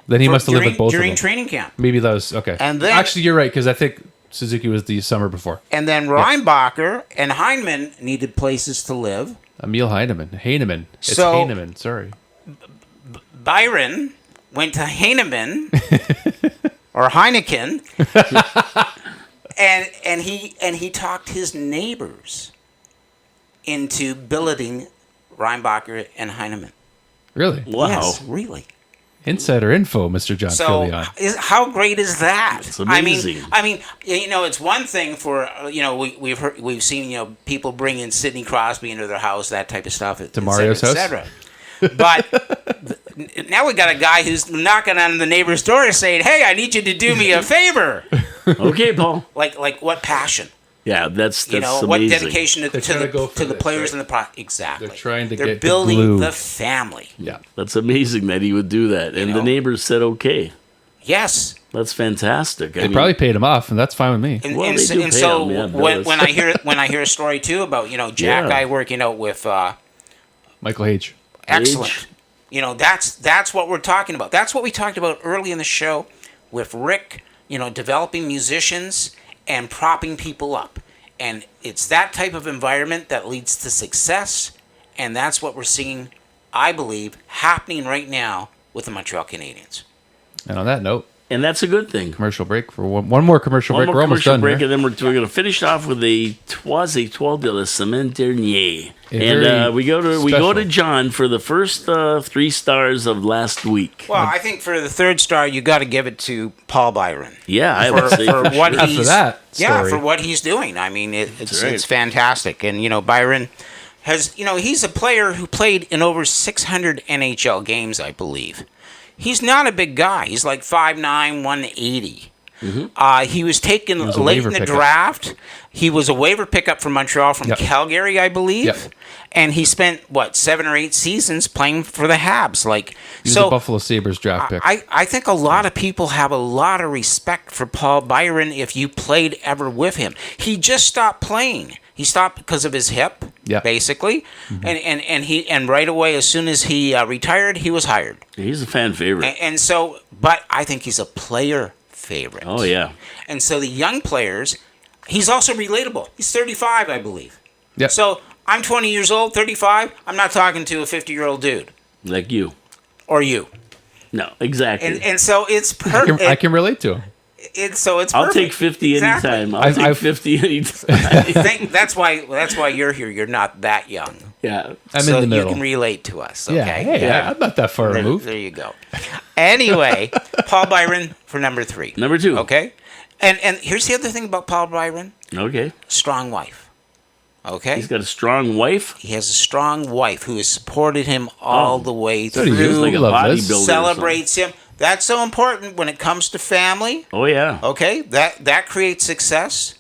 Then he must have lived during, with both during of them. training camp. Maybe that was okay. And then- actually, you're right because I think Suzuki was the summer before. And then Reinbacher and Heinemann needed places to live. Emil Heinemann. It's So- Heinemann. Sorry. Byron went to Heinemann or Heineken, and he talked his neighbors into billeting Reinbacher and Heinemann. Really? Wow. Yes, really. Insider info, Mr. John So Filion. how great is that? It's amazing. I mean, it's one thing for we've seen people bring in Sidney Crosby into their house, that type of stuff, To Mario's house? etc. But now we got a guy who's knocking on the neighbor's door saying, "Hey, I need you to do me a favor." Okay, Paul. Like what passion? Yeah, that's What amazing. dedication to trying to go for the this, players right? and the exactly. They're trying to They're get the building glue. the family. Yeah. That's amazing that he would do that. And the know? neighbors said okay. Yes. That's fantastic. They probably paid him off, and that's fine with me. And, Well, and they so, do and pay so them, yeah, when, Billis. when I hear a story too about Jack Yeah. guy working out with Michael Hage. excellent, that's what we're talking about. That's what we talked about early in the show with Rick. Developing musicians and propping people up, and it's that type of environment that leads to success, and that's what we're seeing, I believe, happening right now with the Montreal Canadiens. And on that note, And that's a good thing. commercial break for one more commercial One break. more We're almost commercial done break, here. and then we're going to finish off with a Trois Étoiles de la Semaine Dernière. very And we go to special. John for the first 3 stars of last week. Well, I think for the third star, you got to give it to Paul Byron. Yeah, I would say for for what sure. After he's that yeah, story. for what he's doing. I mean, it's right. it's fantastic. And Byron has he's a player who played in over 600 NHL games, I believe. He's not a big guy. He's like 5'9", 180. He was taken was a late waiver in the pickup. draft. He was a waiver pickup from Montreal, from Yep. Calgary, I believe. Yep. And he spent 7 or 8 seasons playing for the Habs. He was a Buffalo Sabres draft pick. I think a lot of people have a lot of respect for Paul Byron if you played ever with him. He just stopped playing. He stopped because of his hip, Yeah. basically. And right away, as soon as he retired, he was hired. He's a fan favorite. And so, but I think he's a player favorite. Oh, yeah. And so the young players, he's also relatable. He's 35, I believe. Yeah. So I'm 20 years old, 35. I'm not talking to a 50-year-old dude Like you. or you. No, exactly. And so it's I perfect. can relate to him. It's I'll perfect. take 50 Exactly. anytime. I'll I've- take I've- 50 anytime. I think that's why you're here. You're not that young. Yeah. I'm so in the middle. you can relate to us. Okay. Yeah, hey, Yeah. I'm not that far There, removed. there you go. Anyway, Paul Byron for number 3. Number 2. Okay. And here's the other thing about Paul Byron: Okay. strong wife. Okay. He's got a strong wife. He has a strong wife who has supported him all the way So do you. through. Like a Love bodybuilder. this. or something. Celebrates him. That's so important when it comes to family. Oh, yeah. Okay, that creates success.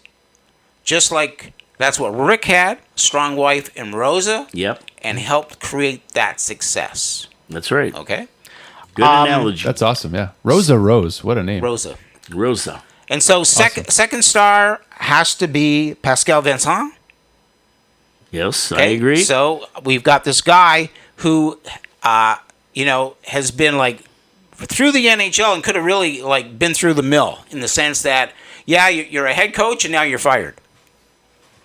Just like that's what Rick had, strong wife and Rosa, Yep. and helped create that success. That's right. Okay, Good analogy. That's awesome. Yeah. Rosa Rose. What a name. Rosa. Rosa. And so second star has to be Pascal Vincent. Yes, I Okay? agree. So we've got this guy who, has been like through the NHL and could have really like been through the mill in the sense that, yeah, you're a head coach and now you're fired.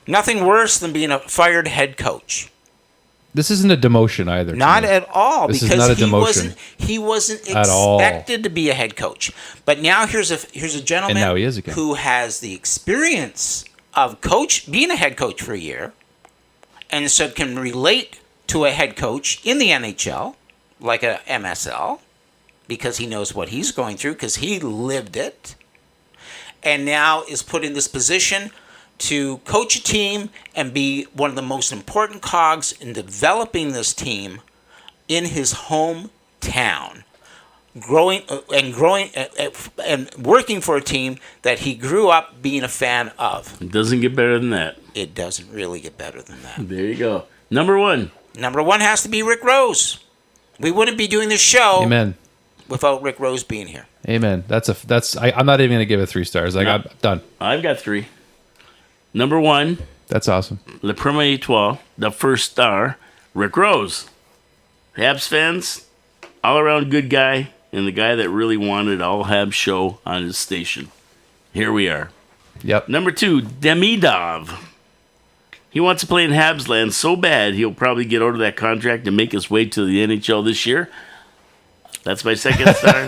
Nothing worse than being a fired head coach. This isn't a demotion either. to Not me. at all, This is because not a he demotion. wasn't At all. expected to be a head coach. But now here's a gentleman And now he is again. who has the experience of being a head coach for a year, and so can relate to a head coach in the NHL, like a MSL, because he knows what he's going through because he lived it, and now is put in this position to coach a team and be one of the most important cogs in developing this team in his hometown, growing and working for a team that he grew up being a fan of. It doesn't get better than that. It doesn't really get better than that. There you go. Number one. Number one has to be Rick Rose. We wouldn't be doing this show Amen. without Rick Rose being here. Amen. I'm not even going to give it 3 stars. I'm done. I've got 3. Number one, That's awesome. Le Premier Étoile, the first star, Rick Rose. Habs fans, all around good guy, and the guy that really wanted all Habs show on his station. Here we are. Yep. Number 2, Demidov. He wants to play in Habs land so bad he'll probably get out of that contract and make his way to the NHL this year. That's my second star.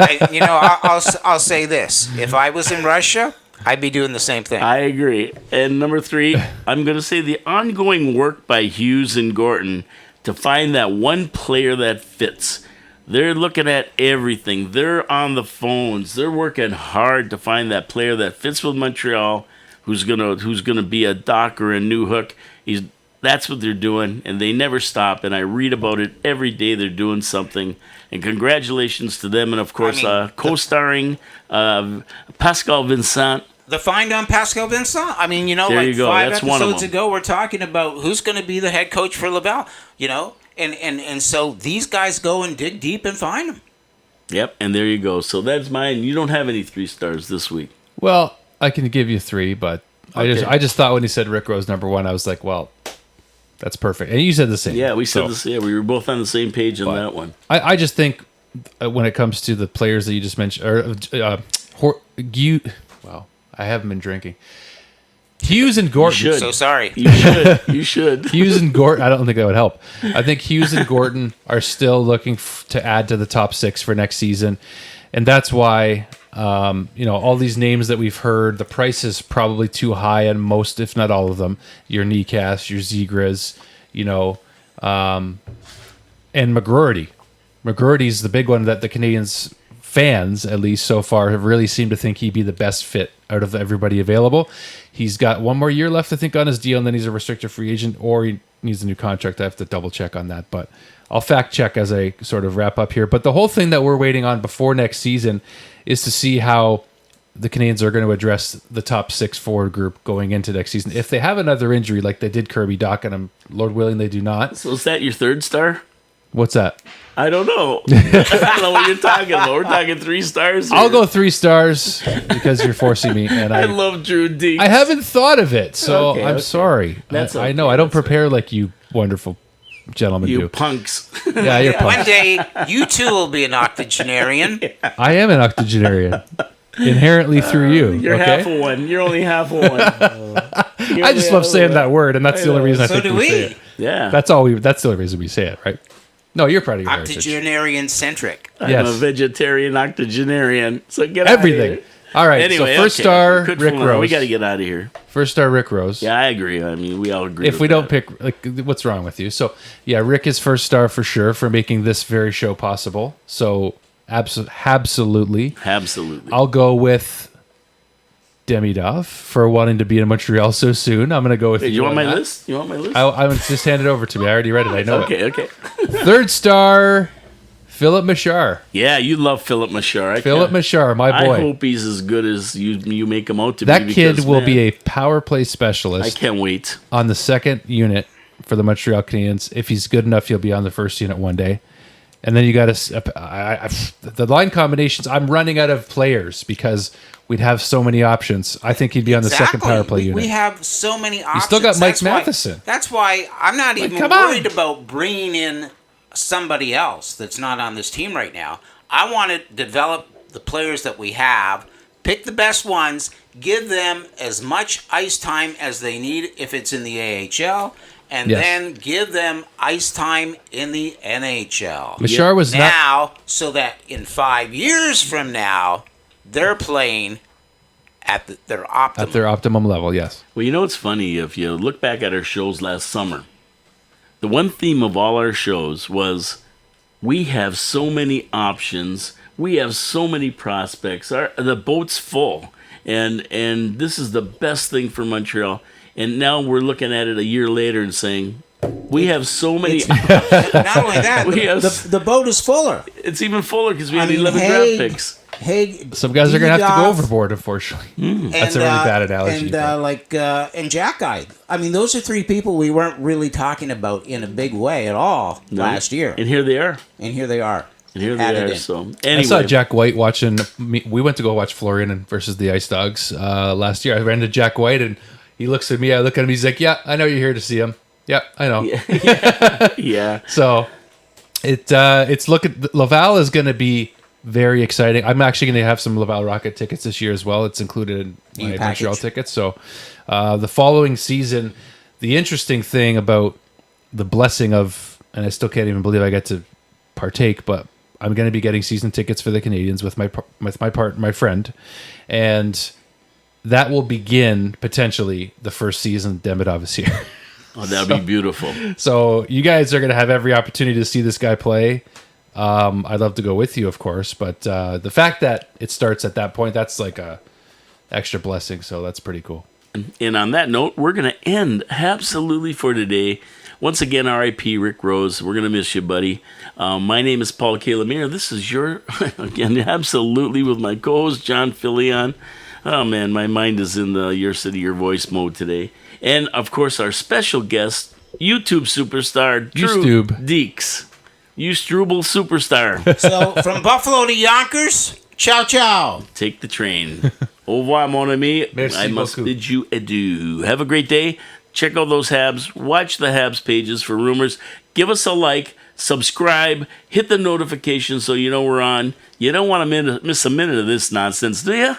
I'll say this: if I was in Russia, I'd be doing the same thing. I agree. And number 3, I'm going to say the ongoing work by Hughes and Gorton to find that one player that fits. They're looking at everything. They're on the phones. They're working hard to find that player that fits with Montreal, who's gonna be a Doc or a New Hook. That's what they're doing, and they never stop. And I read about it every day. They're doing something. And congratulations to them. And of course, co-starring Pascal Vincent. The find on Pascal Vincent. I mean, There you go. 5 That's one of episodes them. ago, we're talking about who's going to be the head coach for Laval. And so these guys go and dig deep and find them. Yep, and there you go. So that's mine. You don't have any 3 stars this week. Well, I can give you 3, but Okay. I just thought when he said Rick Rose number 1, I was like, well, that's perfect. And you said the same. Yeah, we said So, this. Yeah, we were both on the same page on But- that one. I just think when it comes to the players that you just mentioned, wow, I haven't been drinking. Hughes and Gorton. should. So sorry. You should. You should. Hughes and Gorton, I don't think that would help. I think Hughes and Gorton are still looking to add to the top 6 for next season. And that's why, all these names that we've heard, the price is probably too high on most, if not all of them. Your Necas, your Zegras, and McGroarty. McGroarty's the big one that the Canadians fans, at least so far, have really seemed to think he'd be the best fit out of everybody available. He's got 1 more year left, I think, on his deal, and then he's a restricted free agent, or he needs a new contract. I have to double check on that, but I'll fact check as I sort of wrap up here. But the whole thing that we're waiting on before next season is to see how the Canadians are going to address the top 6 forward group going into next season. If they have another injury like they did Kirby Dach, and Lord willing they do not. So is that your 3rd star? What's that? I don't know. I don't know what you're talking about. We're talking 3 stars here. I'll go 3 stars because you're forcing me, and I love Drew Dekes. I haven't thought of it, so Okay, I'm okay. sorry. That's I okay, know I don't that's prepare like you wonderful gentlemen You do. punks. Yeah, you're One pumped. day, you too will be an octogenarian. I am an octogenarian, inherently through you. You're okay? half a one. You're only half a one. I just love saying that word, and that's the only reason I So think do we say we. it. Yeah. That's all we. That's the only reason we say it, right? No, you're proud of your heritage. Octogenarian centric. I'm Yes. a vegetarian octogenarian. So get Everything. out of here. All right. Anyway, so first okay. star Good Rick fun. Rose. We got to get out of here. First star Rick Rose. Yeah, I agree. I mean, we all agree. If with we don't that. pick, like, what's wrong with you? So, yeah, Rick is first star for sure for making this very show possible. So, absolutely. Absolutely. I'll go with Demidov for wanting to be in Montreal so soon. I'm going to go with Hey, you. you want on my that. list? You want my list? I was just hand it over to me. I already read it. I know okay. it. Okay. Third star, Philip Machar. Yeah, you love Philip Machar. Philip Machar, my boy. I hope he's as good as you make him out to That be. kid because, will man, be a power play I specialist can't wait. on the second unit for the Montreal Canadiens. If he's good enough, he'll be on the first unit one day. And then you got the line combinations. I'm running out of players because we'd have so many options. I think he'd be on the second power play unit. We have so many options. still got Mike That's why- Matheson. That's why I'm not even come on. worried about bringing in somebody else that's not on this team right now. I want to develop the players that we have, pick the best ones, give them as much ice time as they need if it's in the AHL, and Yes. then give them ice time in the NHL. Machar was not. Now, so that in 5 years from now, they're playing at their optimum. At their optimum level, yes. Well, you know what's funny? If you look back at our shows last summer, the one theme of all our shows was we have so many options. We have so many prospects. The boat's full. and this is the best thing for Montreal. And now we're looking at it a year later and saying, we have so many. Not only that, the boat is fuller. It's even fuller because we have 11 draft picks. Some guys are going to have to go overboard, unfortunately. That's a really bad analogy. And Jack Guy. I mean, those are three people we weren't really talking about in a big way at all last year. And here they are. So anyway. I saw Jack White watching. We went to go watch Florian versus the Ice Dogs last year. I ran to Jack White, and he looks at me. I look at him. He's like, "Yeah, I know you're here to see him. Yeah, I know." Yeah. So it's looking. Laval is going to be very exciting. I'm actually going to have some Laval Rocket tickets this year as well. It's included in my Montreal tickets. So the following season, the interesting thing about the blessing of, and I still can't even believe I get to partake, but I'm going to be getting season tickets for the Canadians with my friend, and that will begin potentially the first season Demidov is here. Oh, that'd be beautiful. So you guys are going to have every opportunity to see this guy play. I'd love to go with you, of course, but the fact that it starts at that point, that's like a extra blessing. So that's pretty cool. And on that note, we're going to end Absolutely for today. Once again, R.I.P. Rick Rose. We're going to miss you, buddy. My name is Paul K. Lemire. This is your, again, Absolutely with my co-host, John Filion. Oh, man, my mind is in the Your City, Your Voice mode today. And, of course, our special guest, YouTube superstar, DREW Dekes. You Struble superstar. So, from Buffalo to Yonkers, ciao, ciao. Take the train. Au revoir, mon ami. Merci I must beaucoup. bid you adieu. Have a great day. Check out those Habs. Watch the Habs pages for rumors. Give us a like. Subscribe. Hit the notification so you know we're on. You don't want to miss a minute of this nonsense, do you?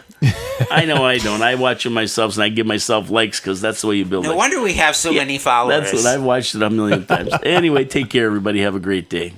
I know I don't. I watch it myself and I give myself likes because that's the way you build it. No wonder we have so many followers. That's what I've watched it a million times. Anyway, take care, everybody. Have a great day.